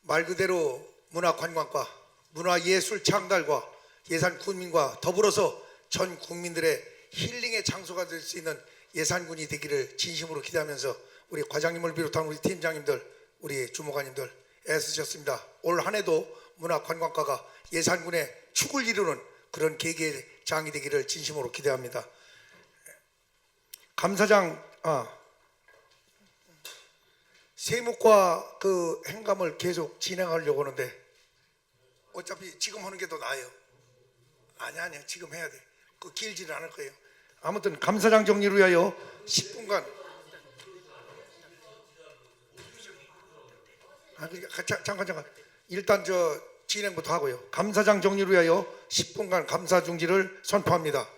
말 그대로 문화관광과 문화예술 창달과 예산군민과 더불어서 전 국민들의 힐링의 장소가 될 수 있는 예산군이 되기를 진심으로 기대하면서 우리 과장님을 비롯한 우리 팀장님들, 우리 주무관님들 애쓰셨습니다. 올 한 해도 문화관광과가 예산군의 축을 이루는 그런 계기장이 되기를 진심으로 기대합니다. 감사장, 세무과 그 행감을 계속 진행하려고 하는데 어차피 지금 하는 게 더 나아요. 아니야 지금 해야 돼. 그 길지는 않을 거예요. 아무튼 감사장 정리를 위하여 10분간 잠깐 일단 저 진행부터 하고요. 감사장 정리를 위하여 10분간 감사 중지를 선포합니다.